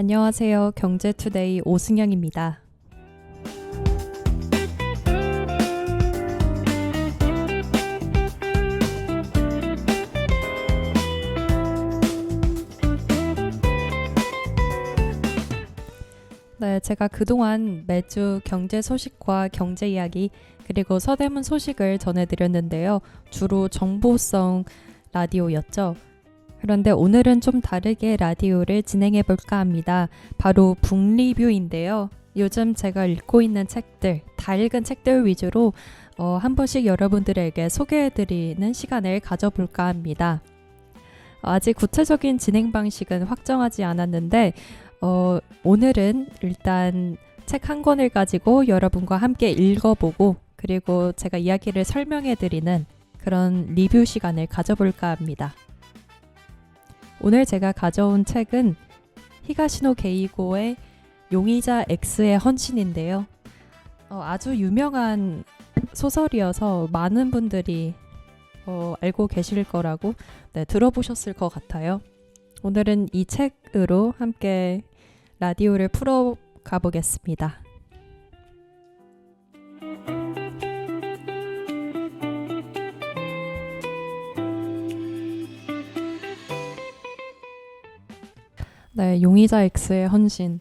안녕하세요. 경제투데이 오승영입니다. 네, 제가 그동안 매주 경제 소식과 경제 이야기 그리고 서대문 소식을 전해드렸는데요. 주로 정보성 라디오였죠. 그런데 오늘은 좀 다르게 라디오를 진행해 볼까 합니다. 바로 북리뷰인데요. 요즘 제가 읽고 있는 책들, 다 읽은 책들 위주로 한 번씩 여러분들에게 소개해드리는 시간을 가져볼까 합니다. 아직 구체적인 진행 방식은 확정하지 않았는데 오늘은 일단 책 한 권을 가지고 여러분과 함께 읽어보고 그리고 제가 이야기를 설명해드리는 그런 리뷰 시간을 가져볼까 합니다. 오늘 제가 가져온 책은 히가시노 게이고의 용의자 X의 헌신인데요. 아주 유명한 소설이어서 많은 분들이 알고 계실 거라고 들어보셨을 것 같아요. 오늘은 이 책으로 함께 라디오를 풀어가 보겠습니다. 네, 용의자 X의 헌신.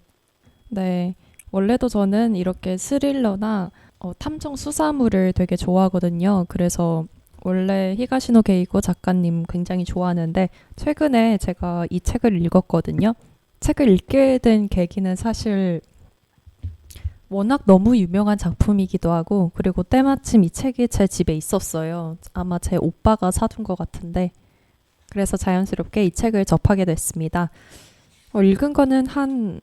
네, 원래도 저는 이렇게 스릴러나 탐정 수사물을 되게 좋아하거든요. 그래서 원래 히가시노 게이고 작가님 굉장히 좋아하는데 최근에 제가 이 책을 읽었거든요. 책을 읽게 된 계기는 사실 워낙 너무 유명한 작품이기도 하고 그리고 때마침 이 책이 제 집에 있었어요. 아마 제 오빠가 사둔 것 같은데 그래서 자연스럽게 이 책을 접하게 됐습니다. 읽은 거는 한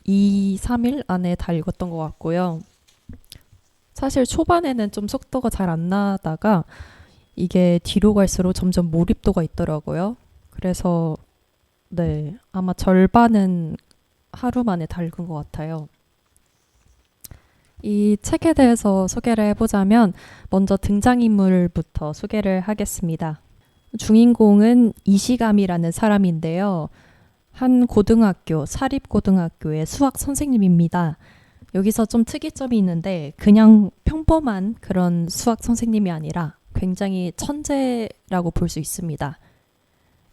2, 3일 안에 다 읽었던 것 같고요. 사실 초반에는 좀 속도가 잘 안 나다가 이게 뒤로 갈수록 점점 몰입도가 있더라고요. 그래서 네, 아마 절반은 하루 만에 다 읽은 것 같아요. 이 책에 대해서 소개를 해보자면 먼저 등장인물부터 소개를 하겠습니다. 주인공은 이시감이라는 사람인데요. 한 고등학교, 사립고등학교의 수학 선생님입니다. 여기서 좀 특이점이 있는데 그냥 평범한 그런 수학 선생님이 아니라 굉장히 천재라고 볼 수 있습니다.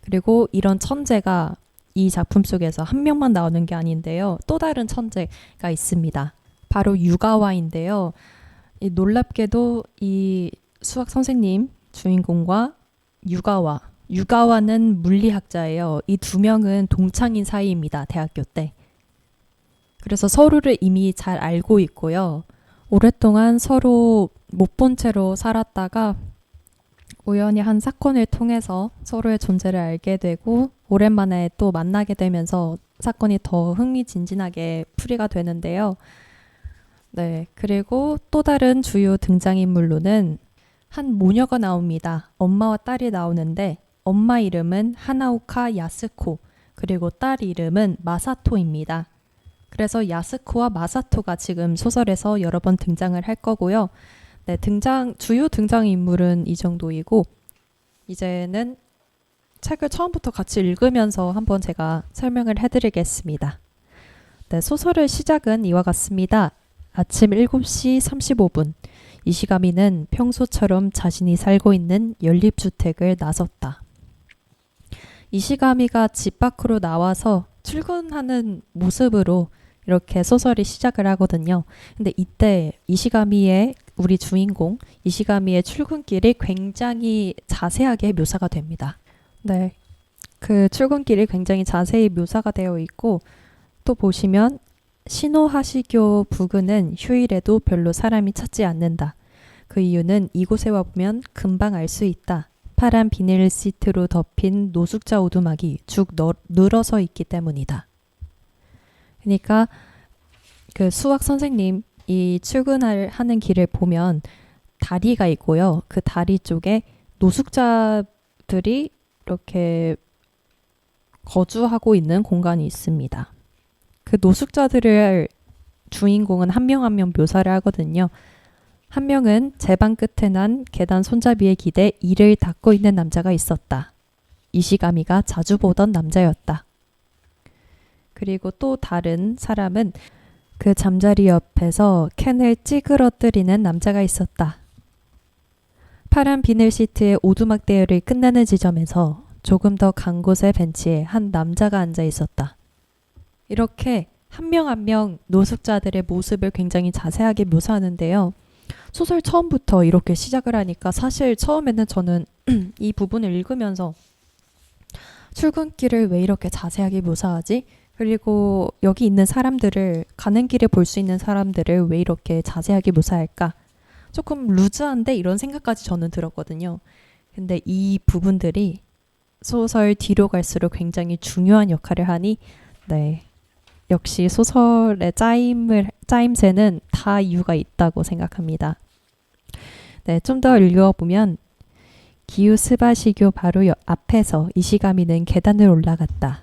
그리고 이런 천재가 이 작품 속에서 한 명만 나오는 게 아닌데요. 또 다른 천재가 있습니다. 바로 유가와인데요. 놀랍게도 이 수학 선생님 주인공과 유가와는 물리학자예요. 이 두 명은 동창인 사이입니다. 대학교 때. 그래서 서로를 이미 잘 알고 있고요. 오랫동안 서로 못 본 채로 살았다가 우연히 한 사건을 통해서 서로의 존재를 알게 되고 오랜만에 또 만나게 되면서 사건이 더 흥미진진하게 풀이가 되는데요. 네, 그리고 또 다른 주요 등장인물로는 한 모녀가 나옵니다. 엄마와 딸이 나오는데 엄마 이름은 하나오카 야스코 그리고 딸 이름은 마사토입니다. 그래서 야스코와 마사토가 지금 소설에서 여러 번 등장을 할 거고요. 네, 주요 등장인물은 이 정도이고 이제는 책을 처음부터 같이 읽으면서 한번 제가 설명을 해드리겠습니다. 네, 소설의 시작은 이와 같습니다. 아침 7시 35분 이시가미는 평소처럼 자신이 살고 있는 연립주택을 나섰다. 이시가미가 집 밖으로 나와서 출근하는 모습으로 이렇게 소설이 시작을 하거든요. 근데 이때 이시가미의 우리 주인공 이시가미의 출근길이 굉장히 자세하게 묘사가 됩니다. 네, 그 출근길이 굉장히 자세히 묘사가 되어 있고 또 보시면 시노하시교 부근은 휴일에도 별로 사람이 찾지 않는다. 그 이유는 이곳에 와보면 금방 알 수 있다. 파란 비닐 시트로 덮인 노숙자 오두막이 쭉 늘어서 있기 때문이다. 그러니까 그 수학 선생님이 출근하는 길을 보면 다리가 있고요. 그 다리 쪽에 노숙자들이 이렇게 거주하고 있는 공간이 있습니다. 그 노숙자들을 주인공은 한 명 한 명 묘사를 하거든요. 한 명은 제방 끝에 난 계단 손잡이에 기대 이를 닦고 있는 남자가 있었다. 이시가미가 자주 보던 남자였다. 그리고 또 다른 사람은 그 잠자리 옆에서 캔을 찌그러뜨리는 남자가 있었다. 파란 비닐 시트의 오두막 대열이 끝나는 지점에서 조금 더 간 곳의 벤치에 한 남자가 앉아 있었다. 이렇게 한 명 한 명 노숙자들의 모습을 굉장히 자세하게 묘사하는데요. 소설 처음부터 이렇게 시작을 하니까 사실 처음에는 저는 이 부분을 읽으면서 출근길을 왜 이렇게 자세하게 묘사하지? 그리고 여기 있는 사람들을, 가는 길에 볼 수 있는 사람들을 왜 이렇게 자세하게 묘사할까? 조금 루즈한데 이런 생각까지 저는 들었거든요. 근데 이 부분들이 소설 뒤로 갈수록 굉장히 중요한 역할을 하니 네, 역시 소설의 짜임새는 다 이유가 있다고 생각합니다. 네, 좀 더 읽어보면 기우스바시교 바로 앞에서 이시가미는 계단을 올라갔다.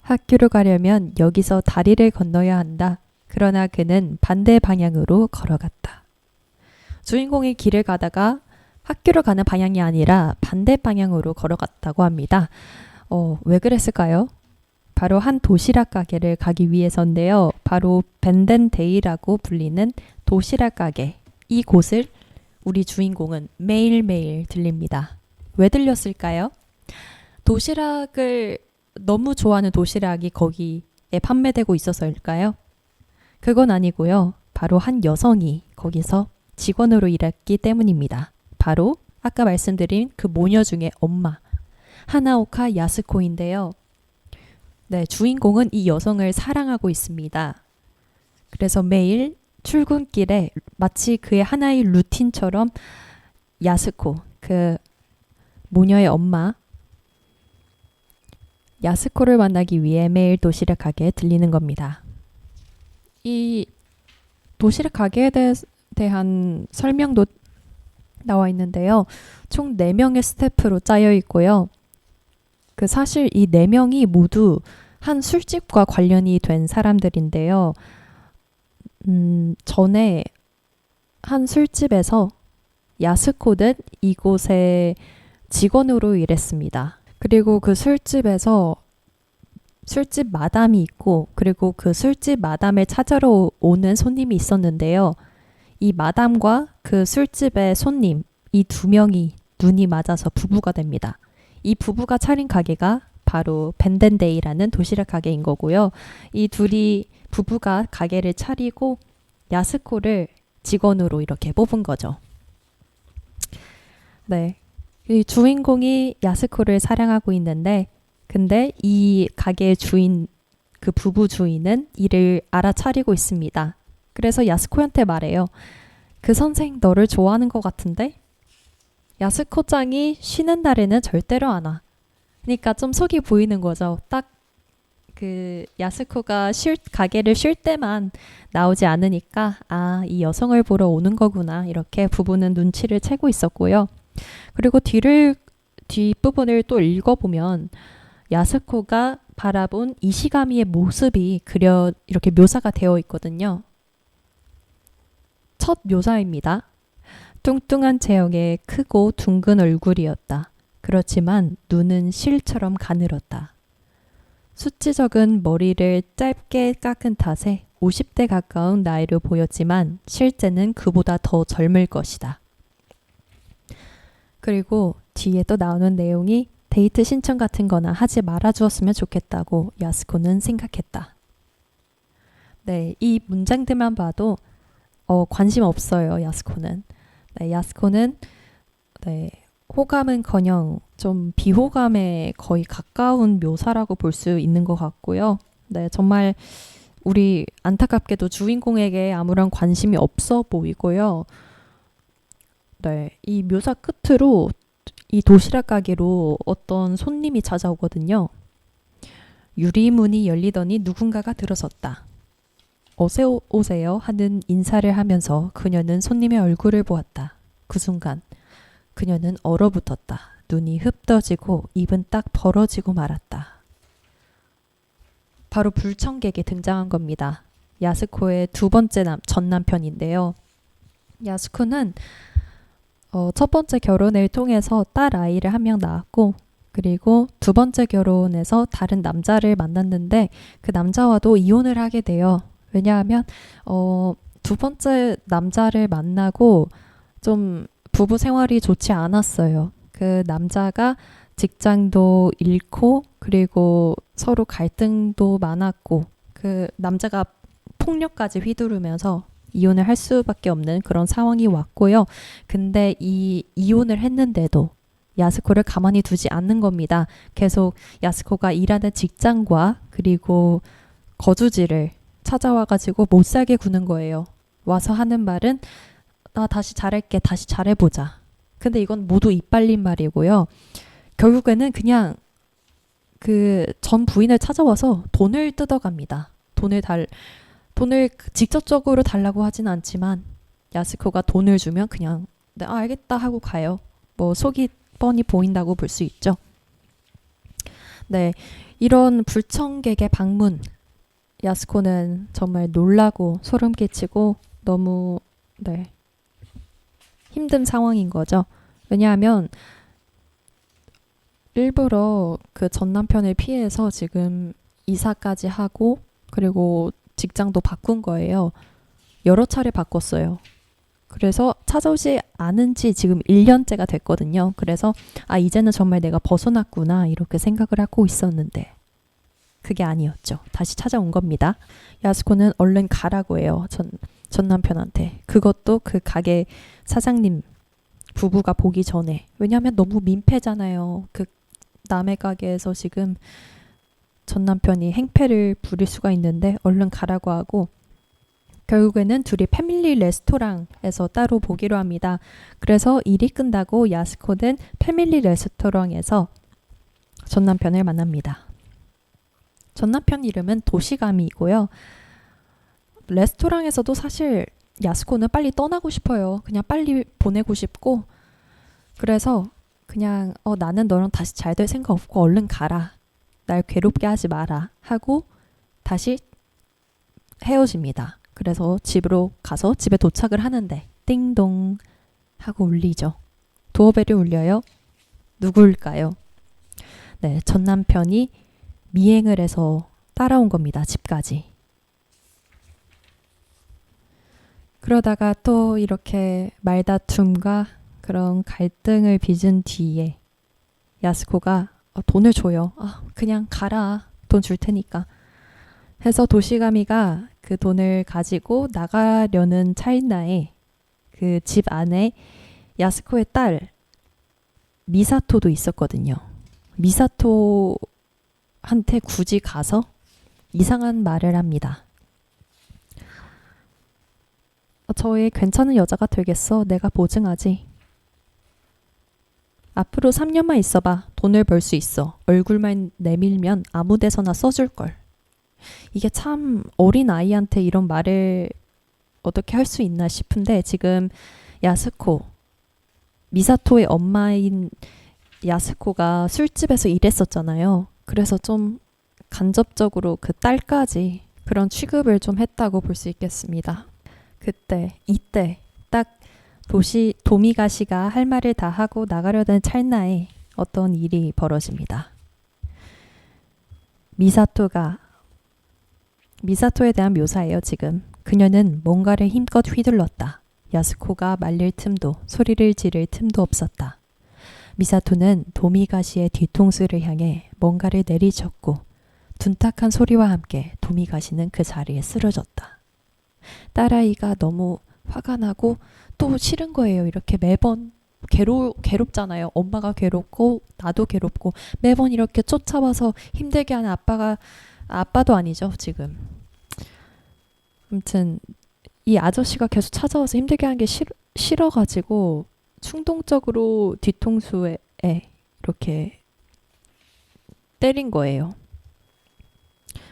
학교로 가려면 여기서 다리를 건너야 한다. 그러나 그는 반대 방향으로 걸어갔다. 주인공이 길을 가다가 학교로 가는 방향이 아니라 반대 방향으로 걸어갔다고 합니다. 왜 그랬을까요? 바로 한 도시락 가게를 가기 위해서인데요. 바로 벤덴데이라고 불리는 도시락 가게. 이 곳을 우리 주인공은 매일매일 들립니다. 왜 들렸을까요? 도시락을 너무 좋아하는 도시락이 거기에 판매되고 있어서일까요? 그건 아니고요. 바로 한 여성이 거기서 직원으로 일했기 때문입니다. 바로 아까 말씀드린 그 모녀 중에 엄마 하나오카 야스코인데요. 네, 주인공은 이 여성을 사랑하고 있습니다. 그래서 매일 출근길에 마치 그의 하나의 루틴처럼 야스코, 그 모녀의 엄마 야스코를 만나기 위해 매일 도시락 가게에 들리는 겁니다. 이 도시락 가게에 대한 설명도 나와 있는데요. 총 4명의 스태프로 짜여 있고요. 사실 이 4명이 모두 한 술집과 관련이 된 사람들인데요. 전에 한 술집에서 야스코는 이곳에 직원으로 일했습니다. 그리고 그 술집에서 술집 마담이 있고, 그리고 그 술집 마담을 찾으러 오는 손님이 있었는데요. 이 마담과 그 술집의 손님, 이 2명이 눈이 맞아서 부부가 됩니다. 이 부부가 차린 가게가 바로 벤덴데이라는 도시락 가게인 거고요. 이 둘이 부부가 가게를 차리고 야스코를 직원으로 이렇게 뽑은 거죠. 네, 이 주인공이 야스코를 사랑하고 있는데, 근데 이 가게의 주인, 그 부부 주인은 이를 알아차리고 있습니다. 그래서 야스코한테 말해요. 그 선생 너를 좋아하는 것 같은데? 야스코짱이 쉬는 날에는 절대로 안 와. 그러니까 좀 속이 보이는 거죠. 딱 그 야스코가 가게를 쉴 때만 나오지 않으니까 이 여성을 보러 오는 거구나. 이렇게 부부는 눈치를 채고 있었고요. 그리고 뒷부분을 또 읽어보면 야스코가 바라본 이시가미의 모습이 이렇게 묘사가 되어 있거든요. 첫 묘사입니다. 뚱뚱한 체형에 크고 둥근 얼굴이었다. 그렇지만 눈은 실처럼 가늘었다. 숱지 적은 머리를 짧게 깎은 탓에 50대 가까운 나이로 보였지만 실제는 그보다 더 젊을 것이다. 그리고 뒤에 또 나오는 내용이 데이트 신청 같은 거나 하지 말아주었으면 좋겠다고 야스코는 생각했다. 네, 이 문장들만 봐도 관심 없어요, 야스코는. 네, 야스코는 호감은커녕 좀 비호감에 거의 가까운 묘사라고 볼 수 있는 것 같고요. 네, 정말 우리 안타깝게도 주인공에게 아무런 관심이 없어 보이고요. 네, 이 묘사 끝으로 이 도시락 가게로 어떤 손님이 찾아오거든요. 유리문이 열리더니 누군가가 들어섰다. 어서 오세요 하는 인사를 하면서 그녀는 손님의 얼굴을 보았다. 그 순간 그녀는 얼어붙었다. 눈이 흡떠지고 입은 딱 벌어지고 말았다. 바로 불청객이 등장한 겁니다. 야스코의 2번째 전 남편인데요. 야스코는 첫 번째 결혼을 통해서 딸 아이를 1명 낳았고, 그리고 두 번째 결혼에서 다른 남자를 만났는데 그 남자와도 이혼을 하게 돼요. 왜냐하면 두 번째 남자를 만나고 좀 부부 생활이 좋지 않았어요. 그 남자가 직장도 잃고 그리고 서로 갈등도 많았고 그 남자가 폭력까지 휘두르면서 이혼을 할 수밖에 없는 그런 상황이 왔고요. 근데 이 이혼을 했는데도 야스코를 가만히 두지 않는 겁니다. 계속 야스코가 일하는 직장과 그리고 거주지를 찾아와가지고 못 살게 구는 거예요. 와서 하는 말은 나 다시 잘할게, 다시 잘해보자. 근데 이건 모두 이빨린 말이고요. 결국에는 그냥 그 전 부인을 찾아와서 돈을 뜯어갑니다. 돈을 직접적으로 달라고 하진 않지만 야스코가 돈을 주면 그냥 네, 알겠다 하고 가요. 뭐 속이 뻔히 보인다고 볼 수 있죠. 네, 이런 불청객의 방문 야스코는 정말 놀라고 소름 끼치고 너무 힘든 상황인 거죠. 왜냐하면 일부러 그 전 남편을 피해서 지금 이사까지 하고 그리고 직장도 바꾼 거예요. 여러 차례 바꿨어요. 그래서 찾아오지 않은 지 지금 1년째가 됐거든요. 그래서 이제는 정말 내가 벗어났구나 이렇게 생각을 하고 있었는데 그게 아니었죠. 다시 찾아온 겁니다. 야스코는 얼른 가라고 해요. 전 남편한테. 그것도 그 가게 사장님 부부가 보기 전에. 왜냐하면 너무 민폐잖아요. 그 남의 가게에서 지금 전 남편이 행패를 부릴 수가 있는데 얼른 가라고 하고 결국에는 둘이 패밀리 레스토랑에서 따로 보기로 합니다. 그래서 일이 끝나고 야스코는 패밀리 레스토랑에서 전 남편을 만납니다. 전 남편 이름은 도시가미이고요. 레스토랑에서도 사실 야스코는 빨리 떠나고 싶어요. 그냥 빨리 보내고 싶고 그래서 그냥 나는 너랑 다시 잘 될 생각 없고 얼른 가라. 날 괴롭게 하지 마라 하고 다시 헤어집니다. 그래서 집으로 가서 집에 도착을 하는데 띵동 하고 울리죠. 도어벨이 울려요. 누구일까요? 네, 전 남편이 미행을 해서 따라온 겁니다. 집까지. 그러다가 또 이렇게 말다툼과 그런 갈등을 빚은 뒤에 야스코가 돈을 줘요. 그냥 가라. 돈 줄 테니까. 해서 도시가미가 그 돈을 가지고 나가려는 차이나에 그 집 안에 야스코의 딸 미사토도 있었거든요. 미사토한테 굳이 가서 이상한 말을 합니다. 저의 괜찮은 여자가 되겠어. 내가 보증하지. 앞으로 3년만 있어봐. 돈을 벌 수 있어. 얼굴만 내밀면 아무 데서나 써줄걸. 이게 참 어린 아이한테 이런 말을 어떻게 할 수 있나 싶은데 지금 야스코, 미사토의 엄마인 야스코가 술집에서 일했었잖아요. 그래서 좀 간접적으로 그 딸까지 그런 취급을 좀 했다고 볼 수 있겠습니다. 이때 딱 도미가시가 할 말을 다 하고 나가려던 찰나에 어떤 일이 벌어집니다. 미사토에 대한 묘사예요. 지금 그녀는 뭔가를 힘껏 휘둘렀다. 야스코가 말릴 틈도 소리를 지를 틈도 없었다. 미사토는 도미가시의 뒤통수를 향해 뭔가를 내리쳤고 둔탁한 소리와 함께 도미가시는 그 자리에 쓰러졌다. 딸아이가 너무 화가 나고 또 싫은 거예요. 이렇게 매번 괴롭잖아요. 엄마가 괴롭고 나도 괴롭고 매번 이렇게 쫓아와서 힘들게 하는 아빠도 아니죠 지금. 아무튼 이 아저씨가 계속 찾아와서 힘들게 하는 게 싫어가지고 충동적으로 뒤통수에 이렇게 때린 거예요.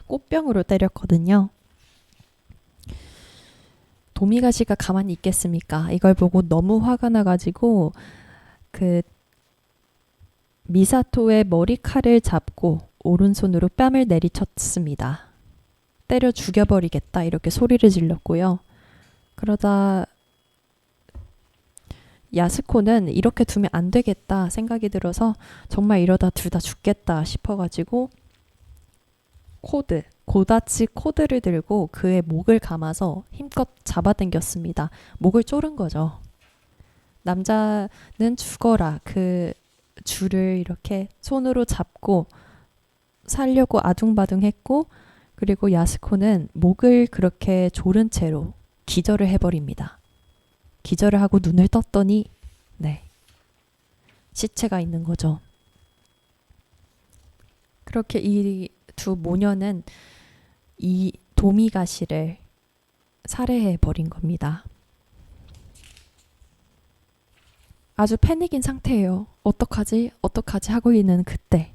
꽃병으로 때렸거든요. 도미가시가 가만히 있겠습니까? 이걸 보고 너무 화가 나가지고 그 미사토의 머리칼을 잡고 오른손으로 뺨을 내리쳤습니다. 때려 죽여버리겠다 이렇게 소리를 질렀고요. 그러다 야스코는 이렇게 두면 안 되겠다 생각이 들어서 정말 이러다 둘 다 죽겠다 싶어가지고 고다치 코드를 들고 그의 목을 감아서 힘껏 잡아당겼습니다. 목을 조른 거죠. 남자는 죽어라. 그 줄을 이렇게 손으로 잡고 살려고 아둥바둥 했고, 그리고 야스코는 목을 그렇게 조른 채로 기절을 해버립니다. 기절을 하고 눈을 떴더니 시체가 있는 거죠. 그렇게 이 두 모녀는 이 도미가시를 살해해 버린 겁니다. 아주 패닉인 상태예요. 어떡하지? 어떡하지? 하고 있는 그때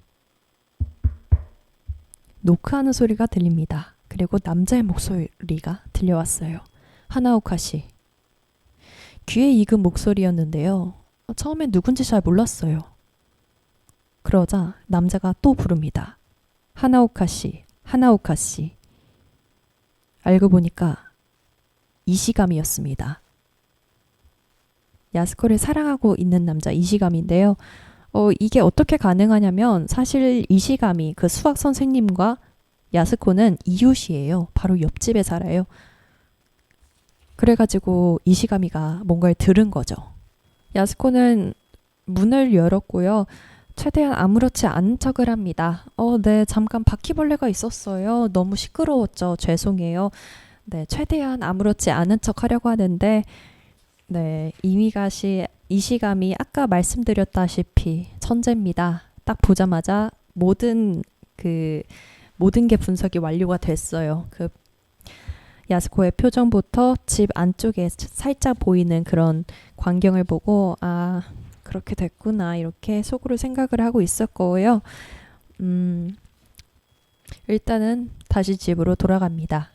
노크하는 소리가 들립니다. 그리고 남자의 목소리가 들려왔어요. 하나오카 씨. 귀에 익은 목소리였는데요. 처음엔 누군지 잘 몰랐어요. 그러자 남자가 또 부릅니다. 하나오카 씨, 하나오카 씨. 알고 보니까 이시감이었습니다. 야스코를 사랑하고 있는 남자 이시감인데요. 이게 어떻게 가능하냐면 사실 이시감이 그 수학 선생님과 야스코는 이웃이에요. 바로 옆집에 살아요. 그래가지고 이시가미가 뭔가를 들은 거죠. 야스코는 문을 열었고요. 최대한 아무렇지 않은 척을 합니다. 네, 잠깐 바퀴벌레가 있었어요. 너무 시끄러웠죠. 죄송해요. 네, 최대한 아무렇지 않은 척 하려고 하는데, 네, 이시감이 아까 말씀드렸다시피 천재입니다. 딱 보자마자 모든 게 분석이 완료가 됐어요. 야스코의 표정부터 집 안쪽에 살짝 보이는 그런 광경을 보고 그렇게 됐구나 이렇게 속으로 생각을 하고 있었고요. 일단은 다시 집으로 돌아갑니다.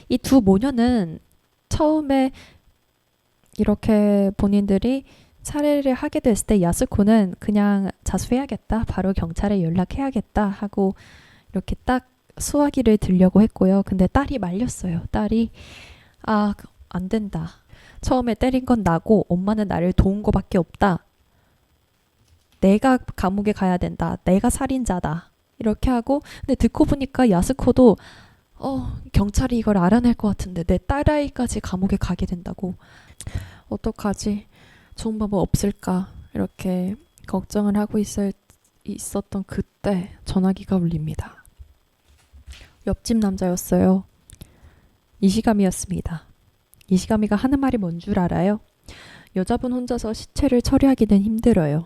이 두 모녀는 처음에 이렇게 본인들이 살해를 하게 됐을 때 야스코는 그냥 자수해야겠다, 바로 경찰에 연락해야겠다 하고 이렇게 딱 수화기를 들려고 했고요. 근데 딸이 말렸어요. 딸이 안 된다. 처음에 때린 건 나고 엄마는 나를 도운 거밖에 없다. 내가 감옥에 가야 된다. 내가 살인자다. 이렇게 하고, 근데 듣고 보니까 야스코도 경찰이 이걸 알아낼 것 같은데 내 딸아이까지 감옥에 가게 된다고. 어떡하지? 좋은 방법 없을까? 이렇게 걱정을 하고 있었던 그때 전화기가 울립니다. 옆집 남자였어요. 이시가미였습니다. 이시가미가 하는 말이 뭔 줄 알아요? 여자분 혼자서 시체를 처리하기는 힘들어요.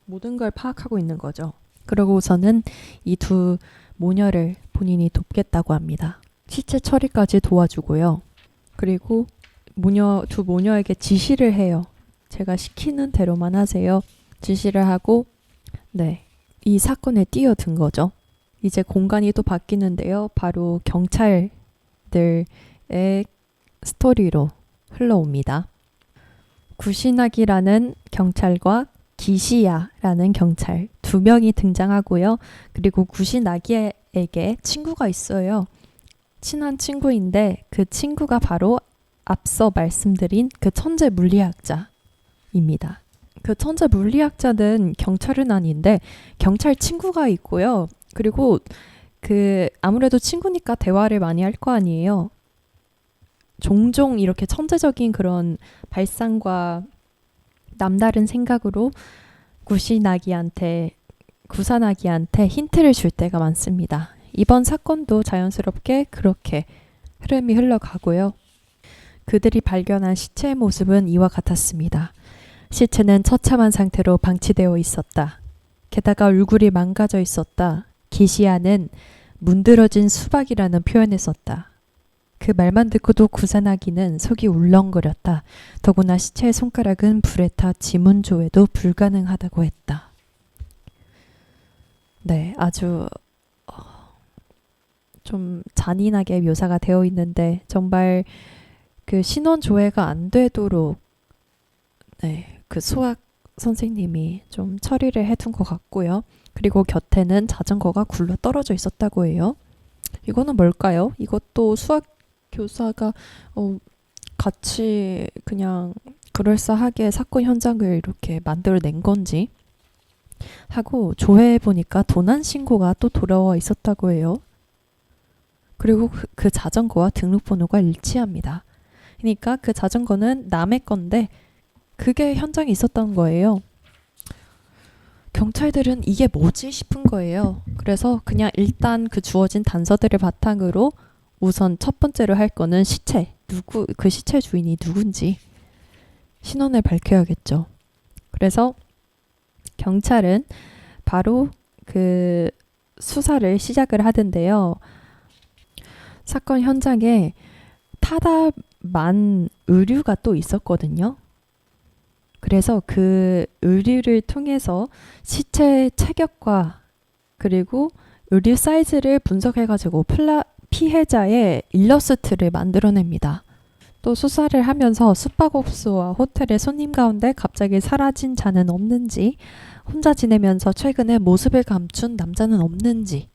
모든 걸 파악하고 있는 거죠. 그러고서는 이 두 모녀를 본인이 돕겠다고 합니다. 시체 처리까지 도와주고요. 그리고 두 모녀에게 지시를 해요. 제가 시키는 대로만 하세요. 지시를 하고 이 사건에 뛰어든 거죠. 이제 공간이 또 바뀌는데요. 바로 경찰들의 스토리로 흘러옵니다. 구시나기라는 경찰과 기시야라는 경찰 두 명이 등장하고요. 그리고 구시나기에게 친구가 있어요. 친한 친구인데 그 친구가 바로 앞서 말씀드린 그 천재 물리학자입니다. 그 천재 물리학자는 경찰은 아닌데 경찰 친구가 있고요. 그리고 아무래도 친구니까 대화를 많이 할 거 아니에요. 종종 이렇게 천재적인 그런 발상과 남다른 생각으로 구사나기한테 힌트를 줄 때가 많습니다. 이번 사건도 자연스럽게 그렇게 흐름이 흘러가고요. 그들이 발견한 시체의 모습은 이와 같았습니다. 시체는 처참한 상태로 방치되어 있었다. 게다가 얼굴이 망가져 있었다. 기시야는 문드러진 수박이라는 표현을 썼다. 그 말만 듣고도 구사나기는 속이 울렁거렸다. 더구나 시체의 손가락은 불에 타 지문조회도 불가능하다고 했다. 네, 아주 좀 잔인하게 묘사가 되어 있는데 정말 그 신원 조회가 안 되도록 그 수학 선생님이 좀 처리를 해둔 것 같고요. 그리고 곁에는 자전거가 굴러 떨어져 있었다고 해요. 이거는 뭘까요? 이것도 수학 교사가 같이 그냥 그럴싸하게 사건 현장을 이렇게 만들어낸 건지 하고 조회해보니까 도난 신고가 또 돌아와 있었다고 해요. 그리고 그 자전거와 등록번호가 일치합니다. 그러니까 그 자전거는 남의 건데 그게 현장에 있었던 거예요. 경찰들은 이게 뭐지 싶은 거예요. 그래서 그냥 일단 그 주어진 단서들을 바탕으로 우선 첫 번째로 할 거는 시체. 그 시체 주인이 누군지 신원을 밝혀야겠죠. 그래서 경찰은 바로 그 수사를 시작을 하던데요. 사건 현장에 타다만 의류가 또 있었거든요. 그래서 그 의류를 통해서 시체의 체격과 그리고 의류 사이즈를 분석해가지고 피해자의 일러스트를 만들어냅니다. 또 수사를 하면서 숙박업소와 호텔의 손님 가운데 갑자기 사라진 자는 없는지, 혼자 지내면서 최근에 모습을 감춘 남자는 없는지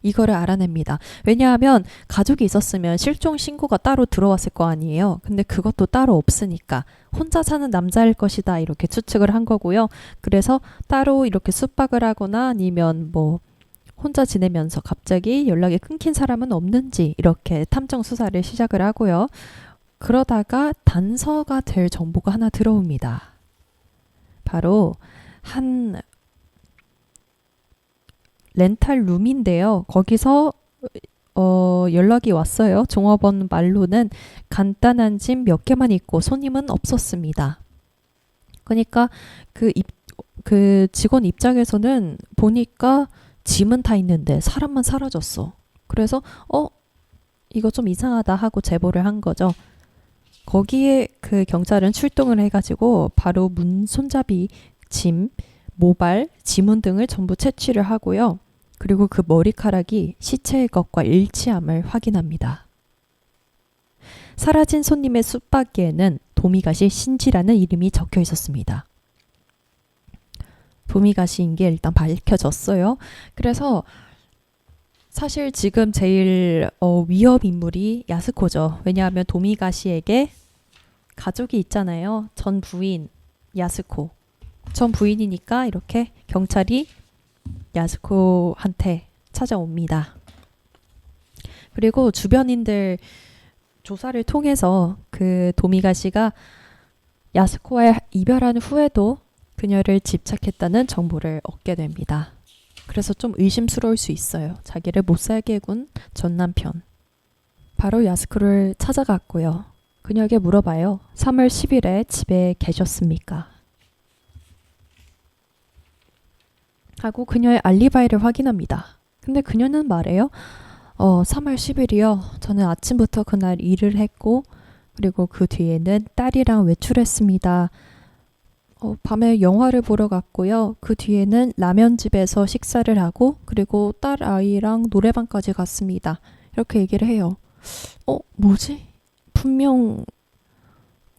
이거를 알아냅니다. 왜냐하면 가족이 있었으면 실종 신고가 따로 들어왔을 거 아니에요. 근데 그것도 따로 없으니까 혼자 사는 남자일 것이다 이렇게 추측을 한 거고요. 그래서 따로 이렇게 숙박을 하거나 아니면 뭐 혼자 지내면서 갑자기 연락이 끊긴 사람은 없는지 이렇게 탐정 수사를 시작을 하고요. 그러다가 단서가 될 정보가 하나 들어옵니다. 바로 한 렌탈 룸인데요. 거기서 연락이 왔어요. 종업원 말로는 간단한 짐 몇 개만 있고 손님은 없었습니다. 그러니까 그 직원 입장에서는 보니까 짐은 다 있는데 사람만 사라졌어. 그래서 이거 좀 이상하다 하고 제보를 한 거죠. 거기에 그 경찰은 출동을 해가지고 바로 문 손잡이, 짐, 모발, 지문 등을 전부 채취를 하고요. 그리고 그 머리카락이 시체의 것과 일치함을 확인합니다. 사라진 손님의 숯바퀴에는 도미가시 신지라는 이름이 적혀 있었습니다. 도미가시인 게 일단 밝혀졌어요. 그래서 사실 지금 제일 위협 인물이 야스코죠. 왜냐하면 도미가시에게 가족이 있잖아요. 전 부인 야스코. 전 부인이니까 이렇게 경찰이 야스코한테 찾아옵니다. 그리고 주변인들 조사를 통해서 그 도미가시가 야스코와 이별한 후에도 그녀를 집착했다는 정보를 얻게 됩니다. 그래서 좀 의심스러울 수 있어요. 자기를 못살게 군 전 남편. 바로 야스코를 찾아갔고요. 그녀에게 물어봐요. 3월 10일에 집에 계셨습니까? 하고 그녀의 알리바이를 확인합니다. 근데 그녀는 말해요. 3월 10일이요. 저는 아침부터 그날 일을 했고 그리고 그 뒤에는 딸이랑 외출했습니다. 밤에 영화를 보러 갔고요. 그 뒤에는 라면집에서 식사를 하고 그리고 딸 아이랑 노래방까지 갔습니다. 이렇게 얘기를 해요. 뭐지? 분명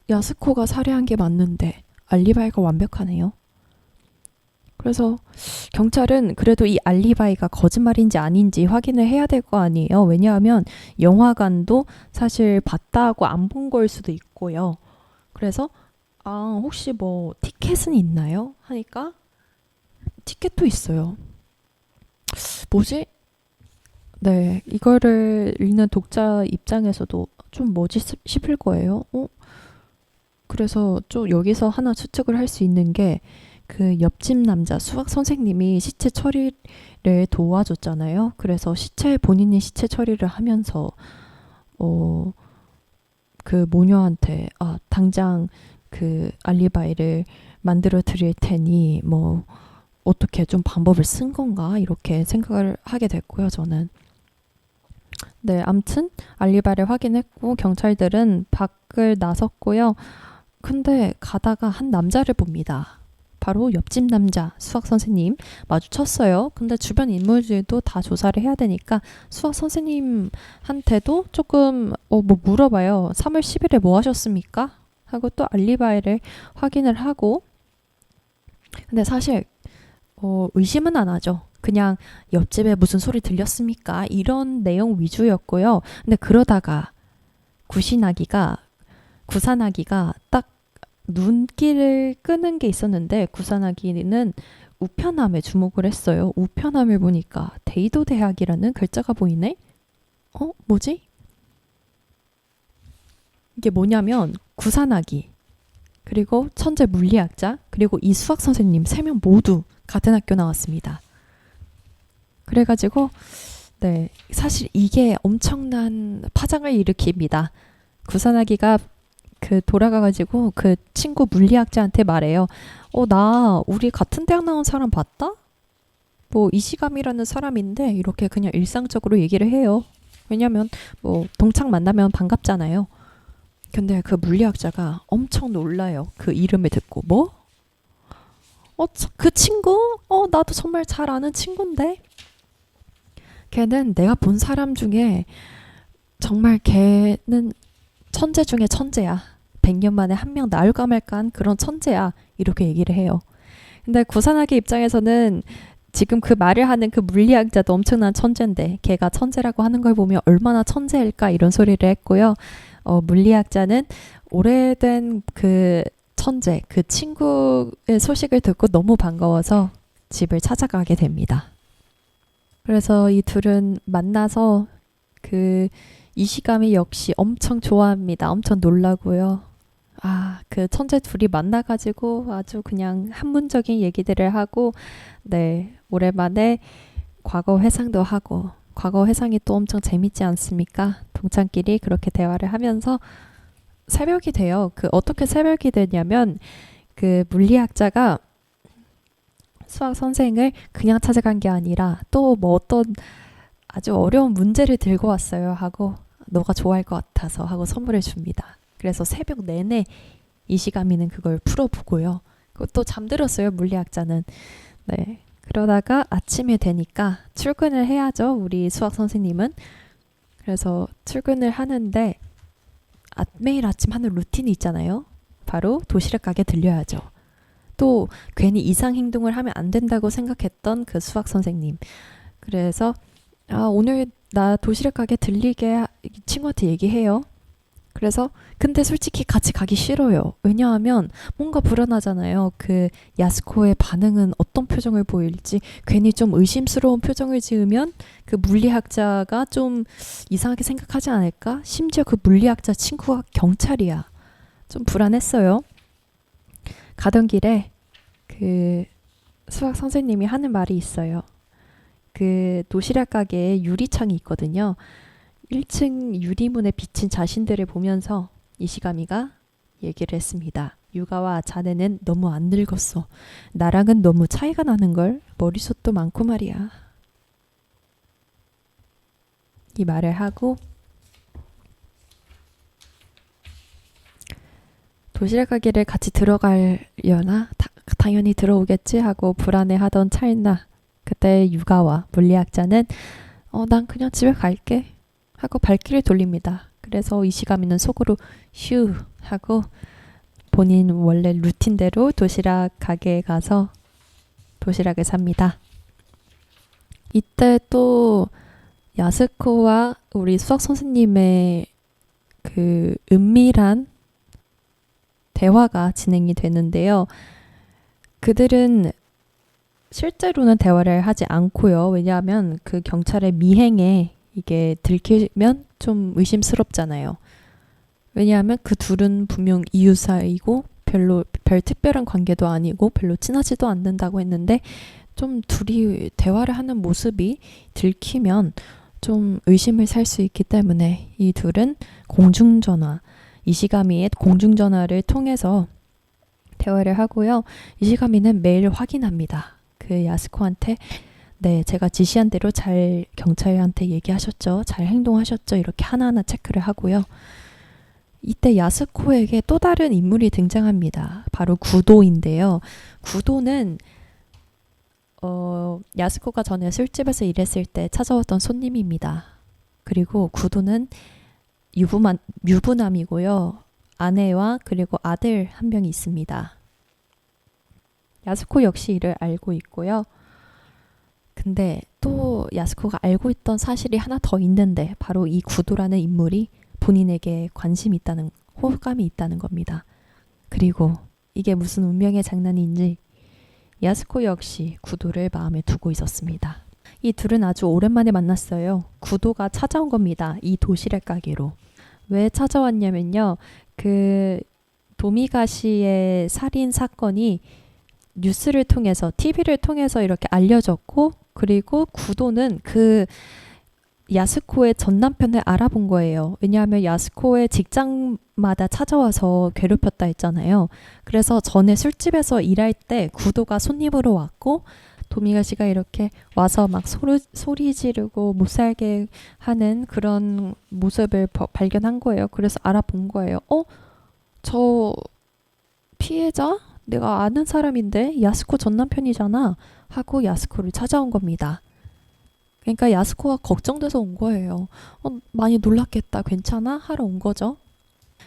야스코가 살해한 게 맞는데 알리바이가 완벽하네요. 그래서 경찰은 그래도 이 알리바이가 거짓말인지 아닌지 확인을 해야 될 거 아니에요. 왜냐하면 영화관도 사실 봤다 하고 안 본 걸 수도 있고요. 그래서 혹시 뭐 티켓은 있나요? 하니까 티켓도 있어요. 뭐지? 네, 이거를 읽는 독자 입장에서도 좀 뭐지 싶을 거예요. 그래서 좀 여기서 하나 추측을 할 수 있는 게 그 옆집 남자 수학 선생님이 시체 처리를 도와줬잖아요. 그래서 본인이 시체 처리를 하면서 그 모녀한테 당장 그 알리바이를 만들어 드릴 테니 뭐 어떻게 좀 방법을 쓴 건가 이렇게 생각을 하게 됐고요. 저는 네, 암튼 알리바이를 확인했고 경찰들은 밖을 나섰고요. 근데 가다가 한 남자를 봅니다. 바로 옆집 남자 수학 선생님 마주쳤어요. 근데 주변 인물들도 다 조사를 해야 되니까 수학 선생님한테도 조금 뭐 물어봐요. 3월 10일에 뭐 하셨습니까? 하고 또 알리바이를 확인을 하고 근데 사실 의심은 안 하죠. 그냥 옆집에 무슨 소리 들렸습니까? 이런 내용 위주였고요. 근데 그러다가 구산아기가 딱 눈길을 끄는 게 있었는데 구산하기는 우편함에 주목을 했어요. 우편함을 보니까 대이도 대학이라는 글자가 보이네? 뭐지? 이게 뭐냐면 구산하기 그리고 천재 물리학자 그리고 이 수학 선생님 3명 모두 같은 학교 나왔습니다. 그래가지고 네, 사실 이게 엄청난 파장을 일으킵니다. 구산하기가 돌아가가지고 그 친구 물리학자한테 말해요. 나 우리 같은 대학 나온 사람 봤다? 뭐 이시감이라는 사람인데 이렇게 그냥 일상적으로 얘기를 해요. 왜냐면 뭐 동창 만나면 반갑잖아요. 근데 그 물리학자가 엄청 놀라요. 그 이름을 듣고 뭐? 그 친구? 나도 정말 잘 아는 친구인데? 걔는 내가 본 사람 중에 정말 걔는 천재 중에 천재야. 100년 만에 한 명 나올까 말까한 그런 천재야. 이렇게 얘기를 해요. 근데 구산하기 입장에서는 지금 그 말을 하는 그 물리학자도 엄청난 천재인데 걔가 천재라고 하는 걸 보면 얼마나 천재일까 이런 소리를 했고요. 물리학자는 오래된 그 천재, 그 친구의 소식을 듣고 너무 반가워서 집을 찾아가게 됩니다. 그래서 이 둘은 만나서 이시감이 역시 엄청 좋아합니다. 엄청 놀라고요. 그 천재 둘이 만나가지고 아주 그냥 학문적인 얘기들을 하고, 네, 오랜만에 과거 회상도 하고, 과거 회상이 또 엄청 재밌지 않습니까? 동창끼리 그렇게 대화를 하면서 새벽이 돼요. 어떻게 새벽이 되냐면, 물리학자가 수학 선생을 그냥 찾아간 게 아니라 또 뭐 어떤 아주 어려운 문제를 들고 왔어요 하고 너가 좋아할 것 같아서 하고 선물을 줍니다. 그래서 새벽 내내 이시가미는 그걸 풀어보고요. 또 잠들었어요 물리학자는. 네. 그러다가 아침이 되니까 출근을 해야죠 우리 수학 선생님은. 그래서 출근을 하는데 매일 아침 하는 루틴이 있잖아요. 바로 도시락 가게 들려야죠. 또 괜히 이상 행동을 하면 안 된다고 생각했던 그 수학 선생님. 그래서 오늘 나 도시락 가게 들리게 친구한테 얘기해요. 그래서 근데 솔직히 같이 가기 싫어요. 왜냐하면 뭔가 불안하잖아요. 야스코의 반응은 어떤 표정을 보일지 괜히 좀 의심스러운 표정을 지으면 그 물리학자가 좀 이상하게 생각하지 않을까? 심지어 그 물리학자 친구가 경찰이야. 좀 불안했어요. 가던 길에 수학 선생님이 하는 말이 있어요. 도시락 가게에 유리창이 있거든요. 1층 유리문에 비친 자신들을 보면서 이시가미가 얘기를 했습니다. 유가와 자네는 너무 안 늙었어. 나랑은 너무 차이가 나는걸. 머리숱도 많고 말이야. 이 말을 하고 도시락 가게를 같이 들어가려나? 당연히 들어오겠지 하고 불안해하던 찰나 그때 유가와 물리학자는 난 그냥 집에 갈게 하고 발길을 돌립니다. 그래서 이시가미는 속으로 휴 하고 본인 원래 루틴대로 도시락 가게에 가서 도시락을 삽니다. 이때 또 야스코와 우리 수학 선생님의 은밀한 대화가 진행이 되는데요. 그들은 실제로는 대화를 하지 않고요. 왜냐하면 그 경찰의 미행에 이게 들키면 좀 의심스럽잖아요. 왜냐하면 그 둘은 분명 이웃 사이고 별 특별한 관계도 아니고 별로 친하지도 않는다고 했는데 좀 둘이 대화를 하는 모습이 들키면 좀 의심을 살 수 있기 때문에 이 둘은 공중전화, 이시가미의 공중전화를 통해서 대화를 하고요. 이시가미는 매일 확인합니다. 야스코한테 네, 제가 지시한 대로 잘 경찰한테 얘기하셨죠? 잘 행동하셨죠? 이렇게 하나하나 체크를 하고요. 이때 야스코에게 또 다른 인물이 등장합니다. 바로 구도인데요. 구도는 야스코가 전에 술집에서 일했을 때 찾아왔던 손님입니다. 그리고 구도는 유부남이고요. 아내와 그리고 아들 한 명이 있습니다. 야스코 역시 이를 알고 있고요. 근데 또 야스코가 알고 있던 사실이 하나 더 있는데 바로 이 구도라는 인물이 본인에게 관심이 있다는, 호감이 있다는 겁니다. 그리고 이게 무슨 운명의 장난인지 야스코 역시 구도를 마음에 두고 있었습니다. 이 둘은 아주 오랜만에 만났어요. 구도가 찾아온 겁니다. 이 도시락 가게로. 왜 찾아왔냐면요. 그 도미가시의 살인 사건이 뉴스를 통해서, TV를 통해서 이렇게 알려졌고, 그리고 구도는 그 야스코의 전 남편을 알아본 거예요. 왜냐하면 야스코의 직장마다 찾아와서 괴롭혔다 했잖아요. 그래서 전에 술집에서 일할 때 구도가 손님으로 왔고, 도미가시가 이렇게 와서 막 소리 지르고 못 살게 하는 그런 모습을 발견한 거예요. 그래서 알아본 거예요. 저 피해자? 내가 아는 사람인데 야스코 전 남편이잖아 하고 야스코를 찾아온 겁니다. 그러니까 야스코가 걱정돼서 온 거예요. 많이 놀랐겠다. 괜찮아? 하러 온 거죠.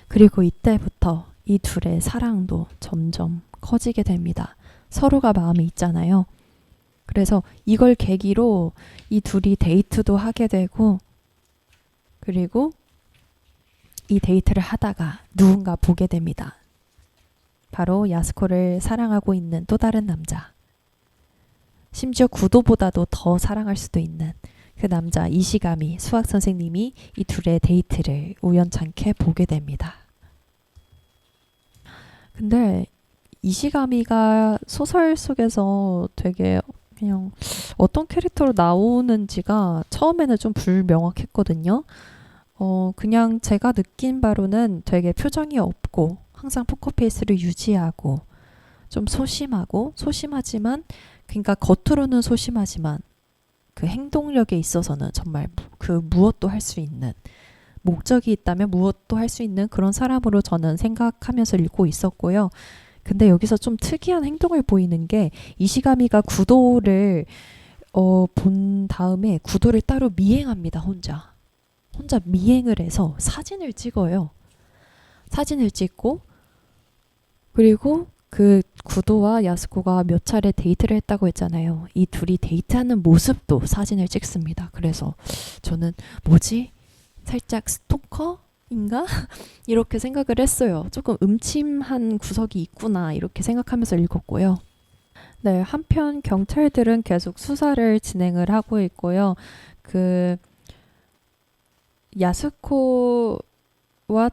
그리고 이때부터 이 둘의 사랑도 점점 커지게 됩니다. 서로가 마음이 있잖아요. 그래서 이걸 계기로 이 둘이 데이트도 하게 되고, 그리고 이 데이트를 하다가 누군가 보게 됩니다. 바로 야스코를 사랑하고 있는 또 다른 남자. 심지어 구도보다도 더 사랑할 수도 있는 그 남자 이시가미 수학 선생님이 이 둘의 데이트를 우연찮게 보게 됩니다. 근데 이시가미가 소설 속에서 되게 그냥 어떤 캐릭터로 나오는지가 처음에는 좀 불명확했거든요. 그냥 제가 느낀 바로는 되게 표정이 없고 항상 포커페이스를 유지하고 좀 소심하지만, 그러니까 겉으로는 소심하지만 그 행동력에 있어서는 정말 그 무엇도 할 수 있는, 목적이 있다면 무엇도 할 수 있는 그런 사람으로 저는 생각하면서 읽고 있었고요. 근데 여기서 좀 특이한 행동을 보이는 게, 이시가미가 구도를 본 다음에 구도를 따로 미행합니다. 혼자 미행을 해서 사진을 찍어요. 사진을 찍고, 그리고 그 구도와 야스코가 몇 차례 데이트를 했다고 했잖아요. 이 둘이 데이트하는 모습도 사진을 찍습니다. 그래서 저는 뭐지? 살짝 스토커인가? 이렇게 생각을 했어요. 조금 음침한 구석이 있구나 이렇게 생각하면서 읽었고요. 네, 한편 경찰들은 계속 수사를 진행을 하고 있고요. 그 야스코와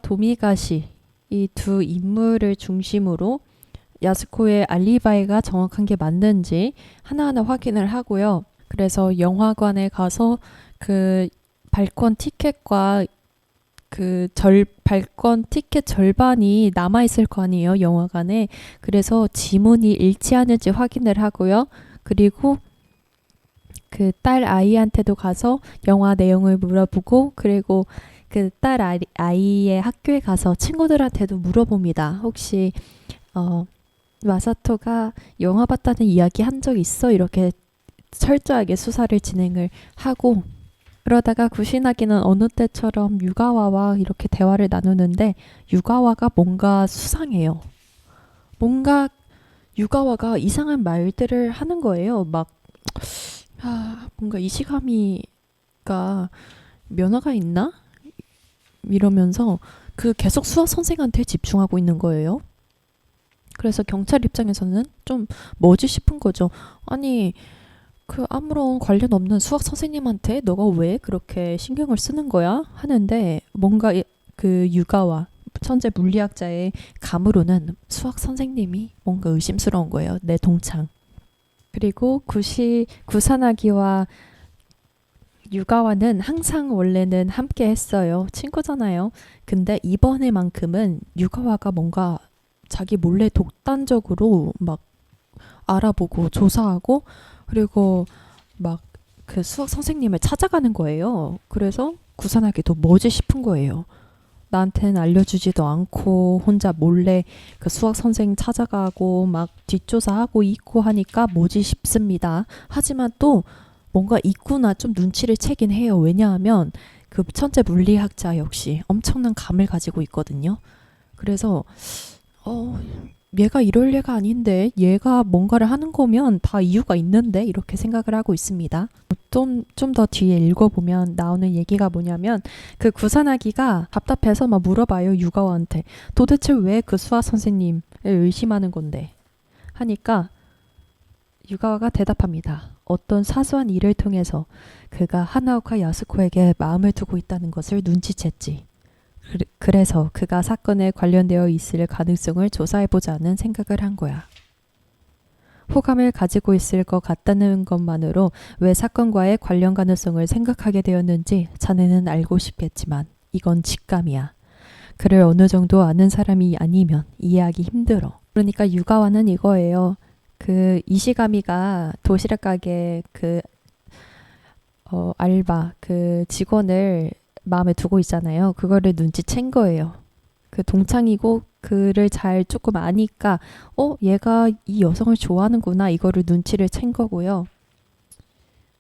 도미가시 이 두 인물을 중심으로 야스코의 알리바이가 정확한 게 맞는지 하나하나 확인을 하고요. 그래서 영화관에 가서 그 발권 티켓과 발권 티켓 절반이 남아있을 거 아니에요, 영화관에. 그래서 지문이 일치하는지 확인을 하고요. 그리고 그 딸 아이한테도 가서 영화 내용을 물어보고, 그리고 그 딸 아이의 학교에 가서 친구들한테도 물어봅니다. 혹시 마사토가 영화 봤다는 이야기 한 적 있어? 이렇게 철저하게 수사를 진행을 하고, 그러다가 구시나기는 어느 때처럼 유가와와 이렇게 대화를 나누는데, 유가와가 뭔가 수상해요. 뭔가 유가와가 이상한 말들을 하는 거예요. 뭔가 이시가미가 면허가 있나? 이러면서 계속 수학 선생한테 집중하고 있는 거예요. 그래서 경찰 입장에서는 좀 뭐지 싶은 거죠. 아니, 아무런 관련 없는 수학 선생님한테 너가 왜 그렇게 신경을 쓰는 거야? 하는데, 뭔가 유가와 천재 물리학자의 감으로는 수학 선생님이 뭔가 의심스러운 거예요. 내 동창. 그리고 구사나기와 유가와는 항상 원래는 함께 했어요. 친구잖아요. 근데 이번에만큼은 유가와가 뭔가 자기 몰래 독단적으로 막 알아보고 조사하고, 그리고 막 그 수학 선생님을 찾아가는 거예요. 그래서 구사나기도 뭐지 싶은 거예요. 나한테는 알려주지도 않고 혼자 몰래 그 수학 선생 찾아가고 막 뒷조사하고 있고 하니까 뭐지 싶습니다. 하지만 또 뭔가 있구나 좀 눈치를 채긴 해요. 왜냐하면 그 천재 물리학자 역시 엄청난 감을 가지고 있거든요. 그래서 얘가 이럴 얘가 아닌데, 얘가 뭔가를 하는 거면 다 이유가 있는데, 이렇게 생각을 하고 있습니다. 좀 더 뒤에 읽어보면 나오는 얘기가 뭐냐면 그 구사나기가 답답해서 막 물어봐요. 유가와한테. 도대체 왜 그 수학 선생님을 의심하는 건데? 하니까 유가와가 대답합니다. 어떤 사소한 일을 통해서 그가 하나오카 야스코에게 마음을 두고 있다는 것을 눈치챘지. 그래서 그가 사건에 관련되어 있을 가능성을 조사해보자는 생각을 한 거야. 호감을 가지고 있을 것 같다는 것만으로 왜 사건과의 관련 가능성을 생각하게 되었는지 자네는 알고 싶겠지만 이건 직감이야. 그를 어느 정도 아는 사람이 아니면 이해하기 힘들어. 그러니까 유가와는 이거예요. 그 이시가미가 도시락 가게 알바 그 직원을 마음에 두고 있잖아요. 그거를 눈치챈 거예요. 그 동창이고 그를 잘 조금 아니까 얘가 이 여성을 좋아하는구나 이거를 눈치를 챈 거고요.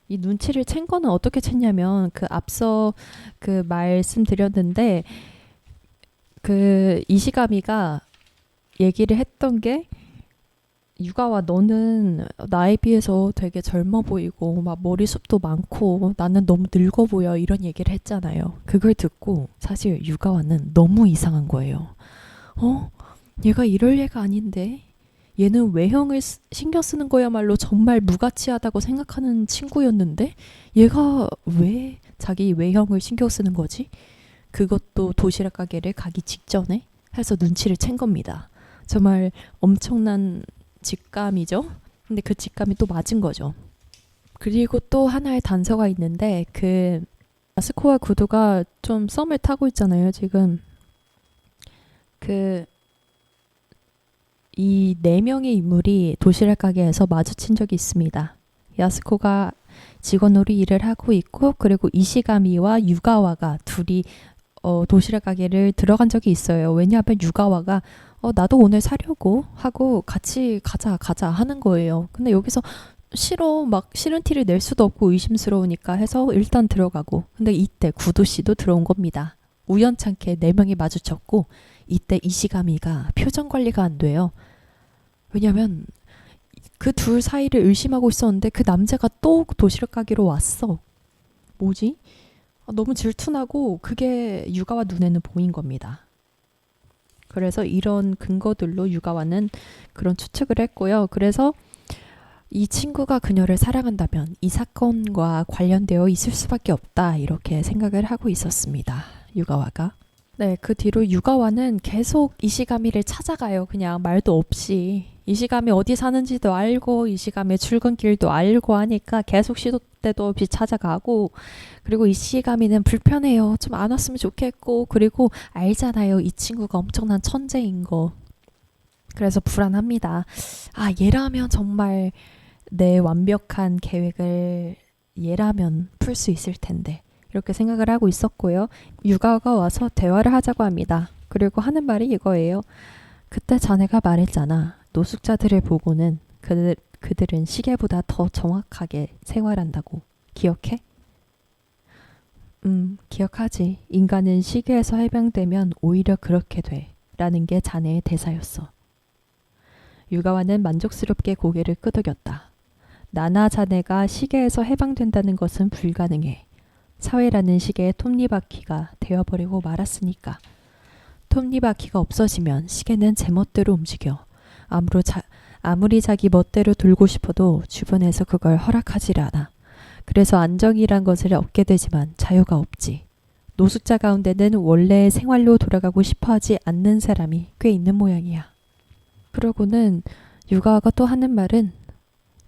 이 눈치를 챈 거는 어떻게 챘냐면 그 앞서 그 말씀드렸는데 그 이시가미가 얘기를 했던 게 유가와 너는 나에 비해서 되게 젊어 보이고 막 머리숱도 많고 나는 너무 늙어 보여 이런 얘기를 했잖아요. 그걸 듣고 사실 유가와는 너무 이상한 거예요. 얘가 이럴 얘가 아닌데 얘는 외형을 신경 쓰는 거야말로 정말 무가치하다고 생각하는 친구였는데 얘가 왜 자기 외형을 신경 쓰는 거지? 그것도 도시락 가게를 가기 직전에 해서 눈치를 챈 겁니다. 정말 엄청난 직감이죠. 근데 그 직감이 또 맞은 거죠. 그리고 또 하나의 단서가 있는데 그 야스코와 구두가 좀 썸을 타고 있잖아요. 지금 이 네 명의 인물이 도시락 가게에서 마주친 적이 있습니다. 야스코가 직원으로 일을 하고 있고 그리고 이시가미와 유가와가 둘이 도시락 가게를 들어간 적이 있어요. 왜냐하면 유가와가 나도 오늘 사려고 하고 같이 가자 하는 거예요. 근데 여기서 싫어 막 싫은 티를 낼 수도 없고 의심스러우니까 해서 일단 들어가고 근데 이때 구두 씨도 들어온 겁니다. 우연찮게 네 명이 마주쳤고 이때 이시가미가 표정 관리가 안 돼요. 왜냐면 그 둘 사이를 의심하고 있었는데 그 남자가 또 도시락 가게로 왔어. 뭐지? 너무 질투나고 그게 유가와 눈에는 보인 겁니다. 그래서 이런 근거들로 유가와는 그런 추측을 했고요. 그래서 이 친구가 그녀를 사랑한다면 이 사건과 관련되어 있을 수밖에 없다 이렇게 생각을 하고 있었습니다. 유가와가. 네, 그 뒤로 유가와는 계속 이시가미를 찾아가요. 그냥 말도 없이. 이시가미 어디 사는지도 알고 이시가미 출근길도 알고 하니까 계속 시도 때도 없이 찾아가고 그리고 이시가미는 불편해요. 좀 안 왔으면 좋겠고 그리고 알잖아요. 이 친구가 엄청난 천재인 거. 그래서 불안합니다. 얘라면 정말 내 완벽한 계획을 얘라면 풀 수 있을 텐데 이렇게 생각을 하고 있었고요. 유가가 와서 대화를 하자고 합니다. 그리고 하는 말이 이거예요. 그때 자네가 말했잖아. 노숙자들을 보고는 그들은 시계보다 더 정확하게 생활한다고. 기억해? 기억하지. 인간은 시계에서 해방되면 오히려 그렇게 돼. 라는 게 자네의 대사였어. 유가와는 만족스럽게 고개를 끄덕였다. 나나 자네가 시계에서 해방된다는 것은 불가능해. 사회라는 시계의 톱니바퀴가 되어버리고 말았으니까. 톱니바퀴가 없어지면 시계는 제멋대로 움직여. 아무리 자기 멋대로 돌고 싶어도 주변에서 그걸 허락하지 않아. 그래서 안정이란 것을 얻게 되지만 자유가 없지. 노숙자 가운데는 원래의 생활로 돌아가고 싶어하지 않는 사람이 꽤 있는 모양이야. 그러고는 유가와가 또 하는 말은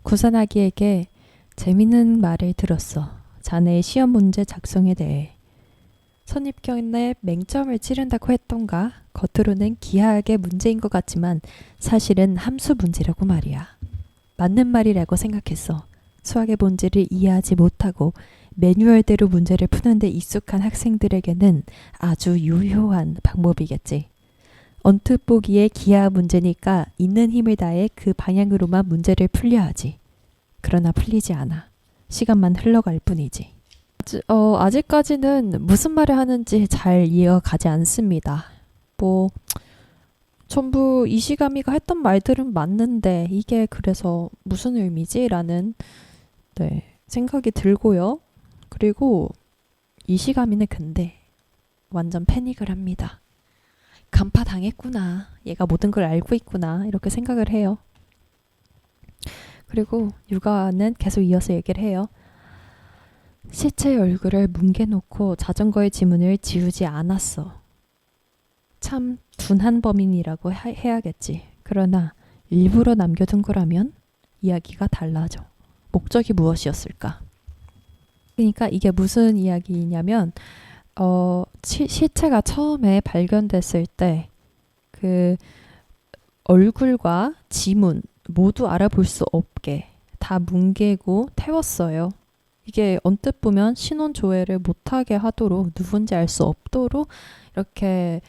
구사나기에게 재밌는 말을 들었어. 자네의 시험 문제 작성에 대해. 선입견에 맹점을 찌른다고 했던가? 겉으로는 기하학의 문제인 것 같지만 사실은 함수 문제라고 말이야. 맞는 말이라고 생각했어. 수학의 본질을 이해하지 못하고 매뉴얼대로 문제를 푸는데 익숙한 학생들에게는 아주 유효한 방법이겠지. 언뜻 보기에 기하학 문제니까 있는 힘을 다해 그 방향으로만 문제를 풀려 하지. 그러나 풀리지 않아. 시간만 흘러갈 뿐이지. 아직까지는 무슨 말을 하는지 잘 이해가 가지 않습니다. 전부 이시가미가 했던 말들은 맞는데 이게 그래서 무슨 의미지? 라는 생각이 들고요. 그리고 이시가미는 근데 완전 패닉을 합니다. 간파당했구나. 얘가 모든 걸 알고 있구나. 이렇게 생각을 해요. 그리고 유가는 계속 이어서 얘기를 해요. 시체의 얼굴을 뭉개놓고 자전거의 지문을 지우지 않았어. 참 둔한 범인이라고 해야겠지. 그러나 일부러 남겨둔 거라면 이야기가 달라져. 목적이 무엇이었을까? 그러니까 이게 무슨 이야기냐면 시체가 처음에 발견됐을 때 그 얼굴과 지문 모두 알아볼 수 없게 다 뭉개고 태웠어요. 이게 언뜻 보면 신원 조회를 못하게 하도록 누군지 알 수 없도록 이렇게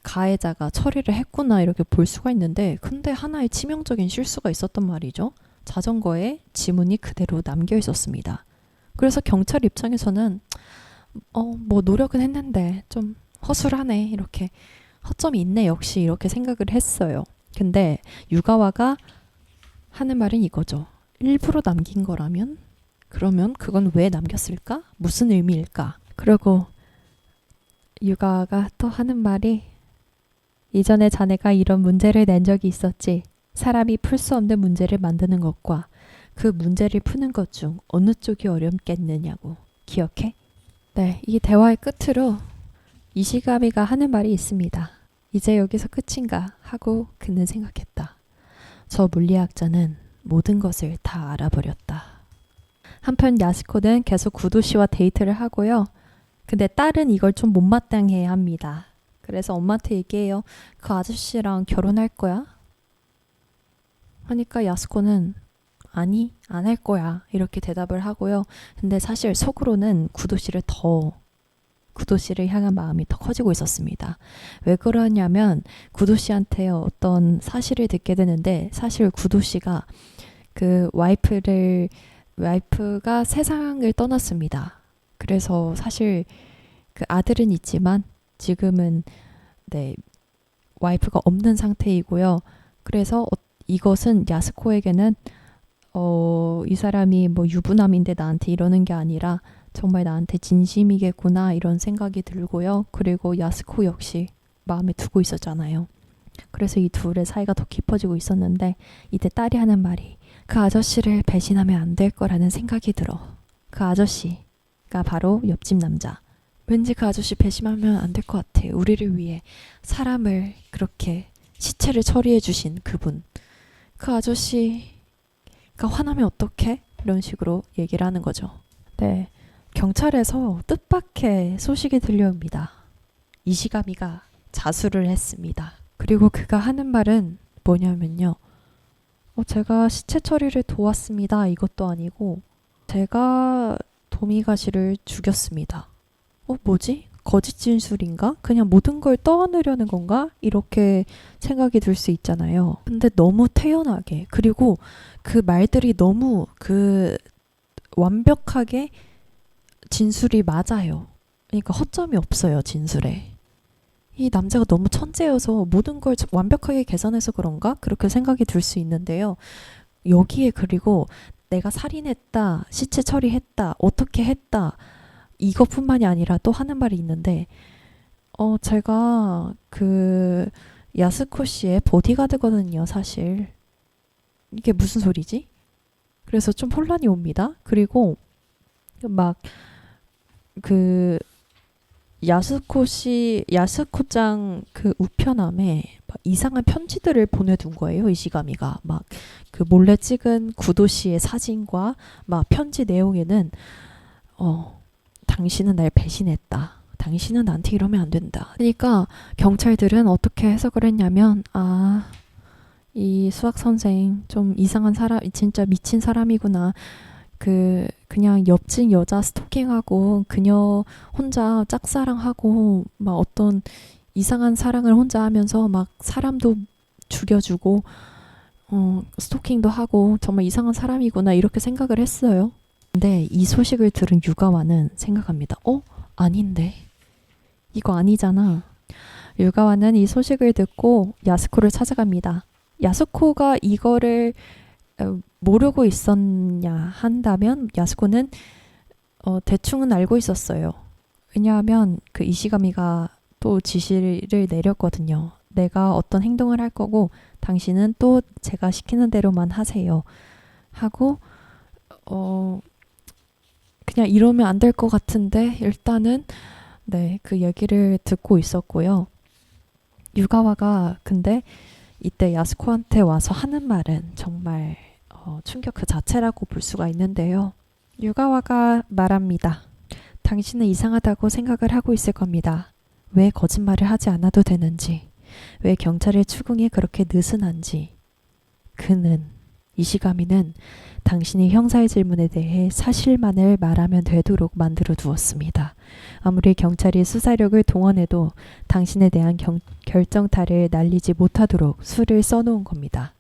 가해자가 처리를 했구나 이렇게 볼 수가 있는데 근데 하나의 치명적인 실수가 있었단 말이죠. 자전거에 지문이 그대로 남겨 있었습니다. 그래서 경찰 입장에서는 뭐 노력은 했는데 좀 허술하네 이렇게 허점이 있네 역시 이렇게 생각을 했어요. 근데 유가와가 하는 말은 이거죠. 일부러 남긴 거라면 그러면 그건 왜 남겼을까? 무슨 의미일까? 그리고 유가가 또 하는 말이 이전에 자네가 이런 문제를 낸 적이 있었지. 사람이 풀 수 없는 문제를 만드는 것과 그 문제를 푸는 것 중 어느 쪽이 어렵겠느냐고. 기억해? 네, 이 대화의 끝으로 이시가미가 하는 말이 있습니다. 이제 여기서 끝인가 하고 그는 생각했다. 저 물리학자는 모든 것을 다 알아버렸다. 한편 야스코는 계속 구도 씨와 데이트를 하고요. 근데 딸은 이걸 좀 못마땅해 합니다. 그래서 엄마한테 얘기해요. 그 아저씨랑 결혼할 거야? 하니까 야스코는 아니, 안 할 거야. 이렇게 대답을 하고요. 근데 사실 속으로는 구도 씨를 향한 마음이 더 커지고 있었습니다. 왜 그러냐면 구도 씨한테 어떤 사실을 듣게 되는데 사실 구도 씨가 그 와이프가 세상을 떠났습니다. 그래서 사실 그 아들은 있지만 지금은 네, 와이프가 없는 상태이고요. 그래서 이것은 야스코에게는 이 사람이 뭐 유부남인데 나한테 이러는 게 아니라 정말 나한테 진심이겠구나 이런 생각이 들고요. 그리고 야스코 역시 마음에 두고 있었잖아요. 그래서 이 둘의 사이가 더 깊어지고 있었는데 이때 딸이 하는 말이 그 아저씨를 배신하면 안 될 거라는 생각이 들어. 그 아저씨가 바로 옆집 남자. 왠지 그 아저씨 배신하면 안 될 것 같아. 우리를 위해 사람을 그렇게 시체를 처리해 주신 그분. 그 아저씨가 화나면 어떡해? 이런 식으로 얘기를 하는 거죠. 네, 경찰에서 뜻밖의 소식이 들려옵니다. 이시가미가 자수를 했습니다. 그리고 그가 하는 말은 뭐냐면요. 제가 시체 처리를 도왔습니다. 이것도 아니고 제가 도미가시를 죽였습니다. 뭐지? 거짓 진술인가? 그냥 모든 걸 떠안으려는 건가? 이렇게 생각이 들 수 있잖아요. 근데 너무 태연하게 그리고 그 말들이 너무 완벽하게 진술이 맞아요. 그러니까 허점이 없어요, 진술에. 이 남자가 너무 천재여서 모든 걸 완벽하게 계산해서 그런가? 그렇게 생각이 들 수 있는데요. 여기에 그리고 내가 살인했다, 시체 처리했다, 어떻게 했다 이것뿐만이 아니라 또 하는 말이 있는데 제가 그 야스코 씨의 보디가드거든요, 사실. 이게 무슨 소리지? 그래서 좀 혼란이 옵니다. 그리고 막 그 야스코짱 그 우편함에 막 이상한 편지들을 보내둔 거예요. 이시가미가 막 그 몰래 찍은 구도 씨의 사진과 막 편지 내용에는 당신은 날 배신했다. 당신은 나한테 이러면 안 된다. 그러니까 경찰들은 어떻게 해석을 했냐면 이 수학 선생 좀 이상한 사람, 진짜 미친 사람이구나. 그냥 옆집 여자 스토킹하고 그녀 혼자 짝사랑하고 막 어떤 이상한 사랑을 혼자 하면서 막 사람도 죽여주고 스토킹도 하고 정말 이상한 사람이구나 이렇게 생각을 했어요. 근데 이 소식을 들은 유가와는 생각합니다. 아닌데 이거 아니잖아. 유가와는 이 소식을 듣고 야스코를 찾아갑니다. 야스코가 이거를 모르고 있었냐 한다면 야스코는 대충은 알고 있었어요. 왜냐하면 그 이시가미가 또 지시를 내렸거든요. 내가 어떤 행동을 할 거고 당신은 또 제가 시키는 대로만 하세요. 하고 그냥 이러면 안 될 것 같은데 일단은 네, 그 얘기를 듣고 있었고요. 유가와가 근데 이때 야스코한테 와서 하는 말은 정말 충격 그 자체라고 볼 수가 있는데요. 유가와가 말합니다. 당신은 이상하다고 생각을 하고 있을 겁니다. 왜 거짓말을 하지 않아도 되는지, 왜 경찰의 추궁이 그렇게 느슨한지. 이시가미는 당신이 형사의 질문에 대해 사실만을 말하면 되도록 만들어 두었습니다. 아무리 경찰이 수사력을 동원해도 당신에 대한 결정타를 날리지 못하도록 수를 써놓은 겁니다.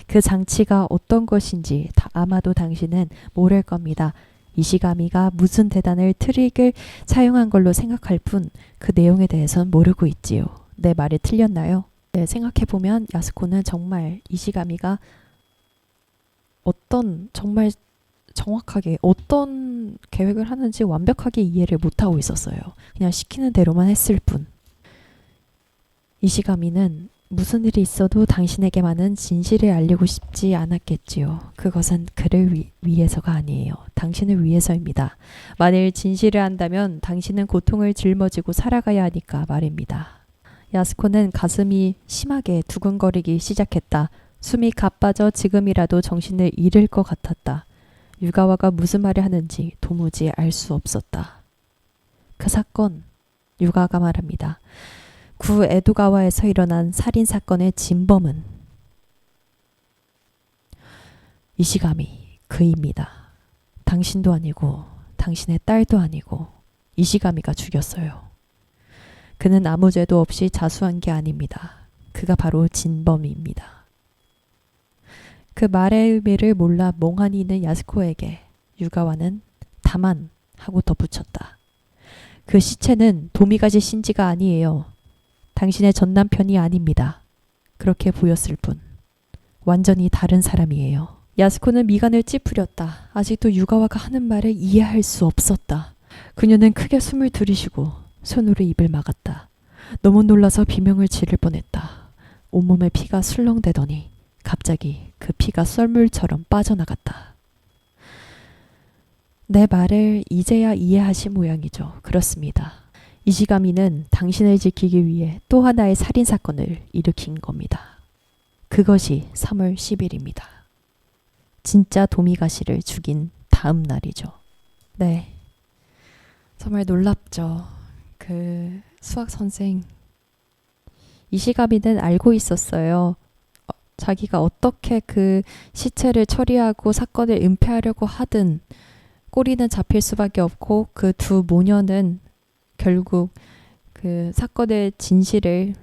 그 장치가 어떤 것인지 아마도 당신은 모를 겁니다. 이시가미가 무슨 대단한 트릭을 사용한 걸로 생각할 뿐 그 내용에 대해선 모르고 있지요. 내 말이 틀렸나요? 네, 생각해보면 야스코는 정말 이시가미가 정말 정확하게 어떤 계획을 하는지 완벽하게 이해를 못하고 있었어요. 그냥 시키는 대로만 했을 뿐. 이시가미는 무슨 일이 있어도 당신에게만은 진실을 알리고 싶지 않았겠지요. 그것은 그를 위해서가 아니에요. 당신을 위해서입니다. 만일 진실을 한다면 당신은 고통을 짊어지고 살아가야 하니까 말입니다. 야스코는 가슴이 심하게 두근거리기 시작했다. 숨이 가빠져 지금이라도 정신을 잃을 것 같았다. 유가와가 무슨 말을 하는지 도무지 알 수 없었다. 그 사건, 유가가 말합니다. 구 에도가와에서 일어난 살인사건의 진범은 이시가미 그입니다. 당신도 아니고 당신의 딸도 아니고 이시가미가 죽였어요. 그는 아무 죄도 없이 자수한 게 아닙니다. 그가 바로 진범입니다. 그 말의 의미를 몰라 멍하니 있는 야스코에게 유가와는 다만 하고 덧붙였다. 그 시체는 도미가지 신지가 아니에요. 당신의 전남편이 아닙니다. 그렇게 보였을 뿐. 완전히 다른 사람이에요. 야스코는 미간을 찌푸렸다. 아직도 유가와가 하는 말을 이해할 수 없었다. 그녀는 크게 숨을 들이쉬고 손으로 입을 막았다. 너무 놀라서 비명을 지를 뻔했다. 온몸에 피가 술렁대더니 갑자기 그 피가 썰물처럼 빠져나갔다. 내 말을 이제야 이해하신 모양이죠. 그렇습니다. 이시가미는 당신을 지키기 위해 또 하나의 살인사건을 일으킨 겁니다. 그것이 3월 10일입니다. 진짜 도미가시를 죽인 다음 날이죠. 네. 정말 놀랍죠. 그 수학 선생 이시가미는 알고 있었어요. 자기가 어떻게 그 시체를 처리하고 사건을 은폐하려고 하든 꼬리는 잡힐 수밖에 없고 그 두 모녀는 결국 그 사건의 진실을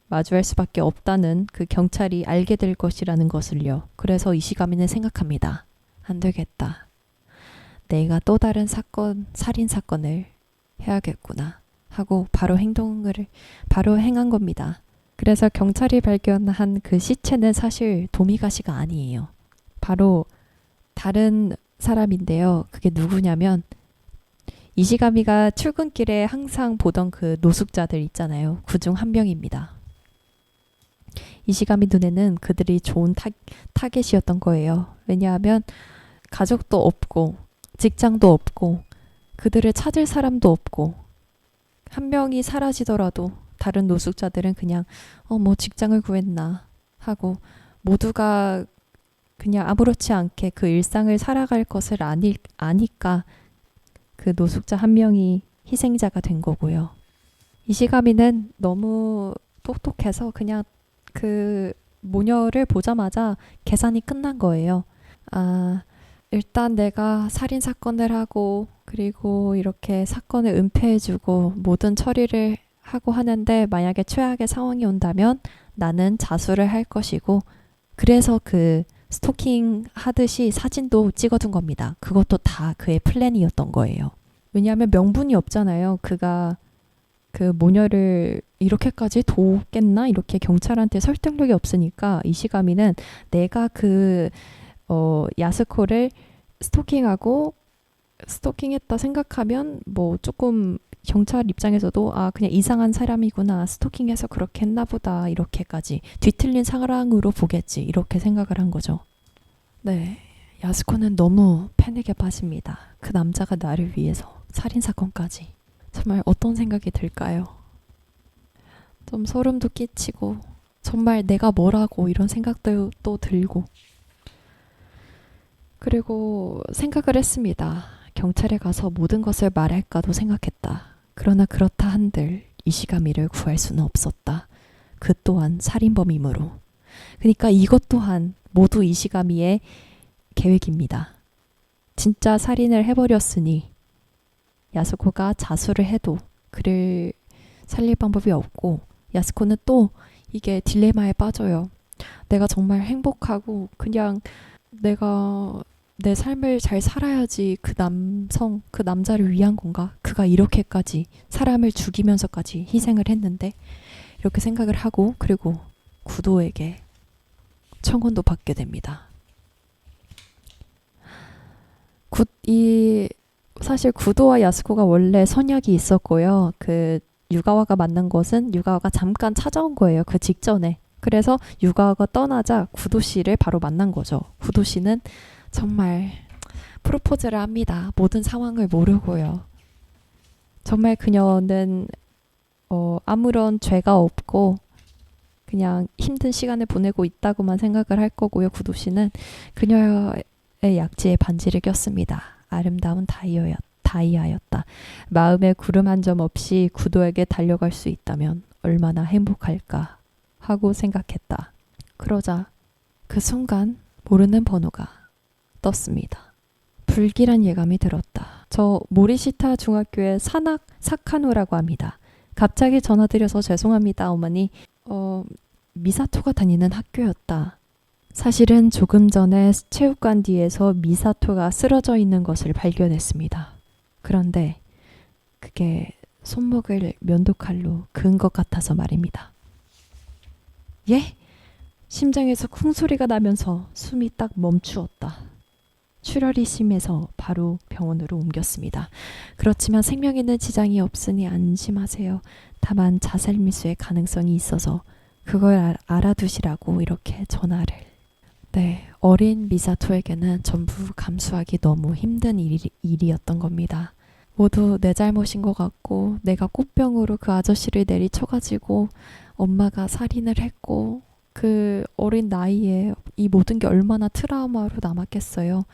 마주할 수밖에 없다는 그 경찰이 알게 될 것이라는 것을요. 그래서 이시가미는 생각합니다. 안 되겠다. 내가 또 다른 살인 사건을 해야겠구나 하고 바로 행한 겁니다. 그래서 경찰이 발견한 그 시체는 사실 도미가시가 아니에요. 바로 다른 사람인데요. 그게 누구냐면 이시가미가 출근길에 항상 보던 그 노숙자들 있잖아요. 그중 한 명입니다. 이시가미 눈에는 그들이 좋은 타겟이었던 거예요. 왜냐하면 가족도 없고 직장도 없고 그들을 찾을 사람도 없고 한 명이 사라지더라도 다른 노숙자들은 그냥 뭐 직장을 구했나 하고 모두가 그냥 아무렇지 않게 그 일상을 살아갈 것을 아니까 그 노숙자 한 명이 희생자가 된 거고요. 이시가미는 너무 똑똑해서 그냥 그 모녀를 보자마자 계산이 끝난 거예요. 일단 내가 살인 사건을 하고 그리고 이렇게 사건을 은폐해주고 모든 처리를 하고 하는데 만약에 최악의 상황이 온다면 나는 자수를 할 것이고 그래서 그 스토킹 하듯이 사진도 찍어둔 겁니다. 그것도 다 그의 플랜이었던 거예요. 왜냐하면 명분이 없잖아요. 그가 그 모녀를 이렇게까지 돕겠나? 이렇게 경찰한테 설득력이 없으니까 이시가미는 내가 그 야스코를 스토킹했다 생각하면 뭐 조금 경찰 입장에서도 그냥 이상한 사람이구나, 스토킹해서 그렇게 했나 보다, 이렇게까지 뒤틀린 사랑으로 보겠지, 이렇게 생각을 한 거죠. 네, 야스코는 너무 패닉에 빠집니다. 그 남자가 나를 위해서 살인사건까지. 정말 어떤 생각이 들까요? 좀 소름도 끼치고 정말 내가 뭐라고, 이런 생각도 또 들고. 그리고 생각을 했습니다. 경찰에 가서 모든 것을 말할까도 생각했다. 그러나 그렇다 한들 이시가미를 구할 수는 없었다. 그 또한 살인범이므로. 그러니까 이것 또한 모두 이시가미의 계획입니다. 진짜 살인을 해버렸으니 야스코가 자수를 해도 그를 살릴 방법이 없고, 야스코는 또 이게 딜레마에 빠져요. 내가 정말 행복하고 그냥 내가 내 삶을 잘 살아야지 그 남자를 위한 건가? 그가 이렇게까지 사람을 죽이면서까지 희생을 했는데, 이렇게 생각을 하고, 그리고 구도에게 청혼도 받게 됩니다. 사실 구도와 야스코가 원래 선약이 있었고요. 그 유가와가 만난 것은 유가와가 잠깐 찾아온 거예요. 그 직전에. 그래서 유가와가 떠나자 구도 씨를 바로 만난 거죠. 구도 씨는 정말 프로포즈를 합니다. 모든 상황을 모르고요. 정말 그녀는 아무런 죄가 없고 그냥 힘든 시간을 보내고 있다고만 생각을 할 거고요. 구도 씨는 그녀의 약지에 반지를 꼈습니다. 아름다운 다이아였다. 마음에 구름 한 점 없이 구도에게 달려갈 수 있다면 얼마나 행복할까 하고 생각했다. 그러자 그 순간 모르는 번호가 떴습니다. 불길한 예감이 들었다. 저 모리시타 중학교의 사카노라고 합니다. 갑자기 전화드려서 죄송합니다, 어머니. 미사토가 다니는 학교였다. 사실은 조금 전에 체육관 뒤에서 미사토가 쓰러져 있는 것을 발견했습니다. 그런데 그게 손목을 면도칼로 그은 것 같아서 말입니다. 예? 심장에서 쿵 소리가 나면서 숨이 딱 멈추었다. 출혈이 심해서 바로 병원으로 옮겼습니다. 그렇지만 생명에는 지장이 없으니 안심하세요. 다만 자살 미수의 가능성이 있어서 그걸 알아두시라고 이렇게 전화를. 네, 어린 미사토에게는 전부 감수하기 너무 힘든 일이었던 겁니다. 모두 내 잘못인 것 같고, 내가 꽃병으로 그 아저씨를 내리쳐가지고 엄마가 살인을 했고, 그 어린 나이에 이 모든 게 얼마나 트라우마로 남았겠어요.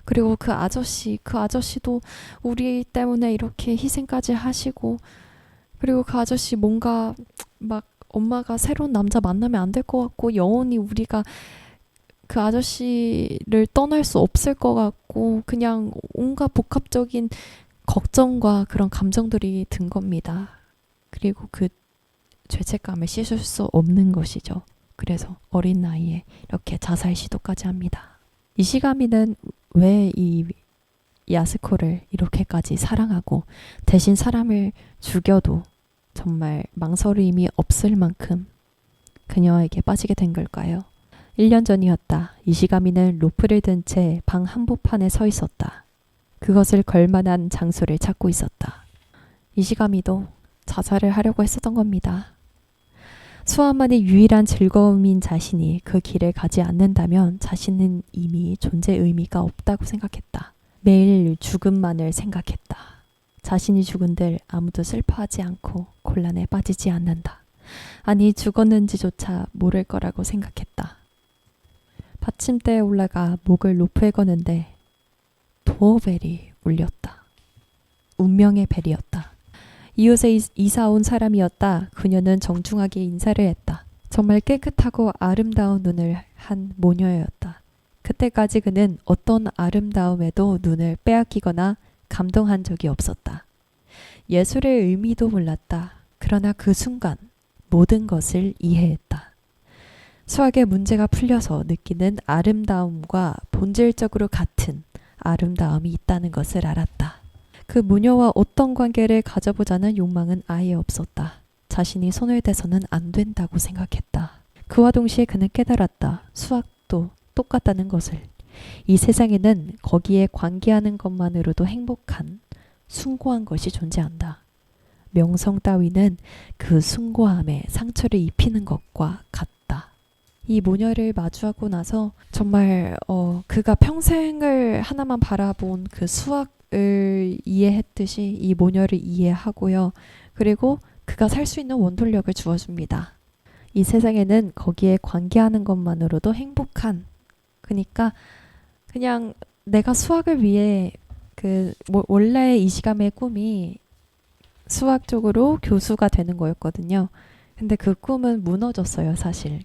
그리고 그 아저씨도 우리 때문에 이렇게 희생까지 하시고, 그리고 그 아저씨 뭔가 막 엄마가 새로운 남자 만나면 안 될 것 같고, 영원히 우리가 그 아저씨를 떠날 수 없을 것 같고, 그냥 온갖 복합적인 걱정과 그런 감정들이 든 겁니다. 그리고 그 죄책감을 씻을 수 없는 것이죠. 그래서 어린 나이에 이렇게 자살 시도까지 합니다. 이시가미는 왜 이 야스코를 이렇게까지 사랑하고 대신 사람을 죽여도 정말 망설임이 없을 만큼 그녀에게 빠지게 된 걸까요? 1년 전이었다. 이시가미는 로프를 든 채 방 한복판에 서 있었다. 그것을 걸만한 장소를 찾고 있었다. 이시가미도 자살을 하려고 했었던 겁니다. 수아만의 유일한 즐거움인 자신이 그 길을 가지 않는다면 자신은 이미 존재 의미가 없다고 생각했다. 매일 죽음만을 생각했다. 자신이 죽은들 아무도 슬퍼하지 않고 곤란에 빠지지 않는다. 아니, 죽었는지조차 모를 거라고 생각했다. 받침대에 올라가 목을 로프에 거는데 도어벨이 울렸다. 운명의 벨이었다. 이웃에 이사 온 사람이었다. 그녀는 정중하게 인사를 했다. 정말 깨끗하고 아름다운 눈을 한 모녀였다. 그때까지 그는 어떤 아름다움에도 눈을 빼앗기거나 감동한 적이 없었다. 예술의 의미도 몰랐다. 그러나 그 순간 모든 것을 이해했다. 수학의 문제가 풀려서 느끼는 아름다움과 본질적으로 같은 아름다움이 있다는 것을 알았다. 그 모녀와 어떤 관계를 가져보자는 욕망은 아예 없었다. 자신이 손을 대서는 안 된다고 생각했다. 그와 동시에 그는 깨달았다. 수학도 똑같다는 것을. 이 세상에는 거기에 관계하는 것만으로도 행복한 숭고한 것이 존재한다. 명성 따위는 그 숭고함에 상처를 입히는 것과 같다. 이 모녀를 마주하고 나서 정말 그가 평생을 하나만 바라본 그 수학을 이해했듯이 이 모녀를 이해하고요. 그리고 그가 살 수 있는 원동력을 주어줍니다. 이 세상에는 거기에 관계하는 것만으로도 행복한, 그러니까 그냥 내가 수학을 위해 원래 이시가미의 꿈이 수학 쪽으로 교수가 되는 거였거든요. 근데 그 꿈은 무너졌어요, 사실.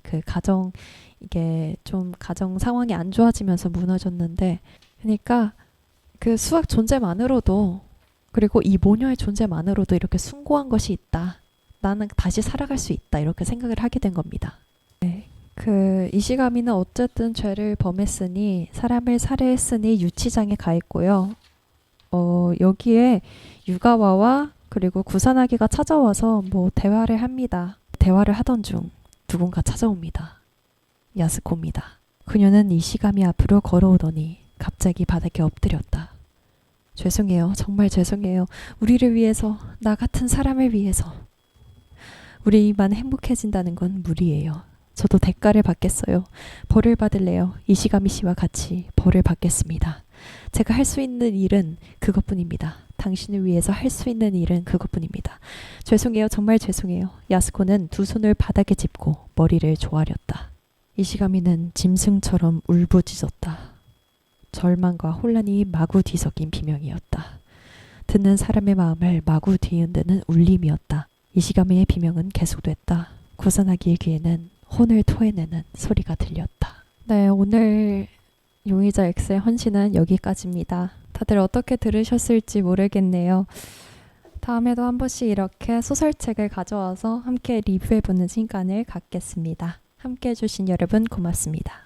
이게 좀 가정 상황이 안 좋아지면서 무너졌는데, 그러니까 그 수학 존재만으로도, 그리고 이 모녀의 존재만으로도 이렇게 숭고한 것이 있다. 나는 다시 살아갈 수 있다. 이렇게 생각을 하게 된 겁니다. 네. 이시가미는 어쨌든 죄를 범했으니, 사람을 살해했으니 유치장에 가 있고요. 여기에 유가와와 그리고 구사나기가 찾아와서 대화를 합니다. 대화를 하던 중 누군가 찾아옵니다. 야스코입니다. 그녀는 이시가미 앞으로 걸어오더니 갑자기 바닥에 엎드렸다. 죄송해요. 정말 죄송해요. 우리를 위해서, 나 같은 사람을 위해서. 우리만 행복해진다는 건 무리예요. 저도 대가를 받겠어요. 벌을 받을래요. 이시가미 씨와 같이 벌을 받겠습니다. 제가 할 수 있는 일은 그것뿐입니다. 당신을 위해서 할 수 있는 일은 그것뿐입니다. 죄송해요. 정말 죄송해요. 야스코는 두 손을 바닥에 짚고 머리를 조아렸다. 이시가미는 짐승처럼 울부짖었다. 절망과 혼란이 마구 뒤섞인 비명이었다. 듣는 사람의 마음을 마구 뒤흔드는 울림이었다. 이시가미의 비명은 계속됐다. 구사나기의 귀에는 혼을 토해내는 소리가 들렸다. 네, 오늘 용의자 X의 헌신은 여기까지입니다. 다들 어떻게 들으셨을지 모르겠네요. 다음에도 한 번씩 이렇게 소설책을 가져와서 함께 리뷰해보는 시간을 갖겠습니다. 함께 해주신 여러분 고맙습니다.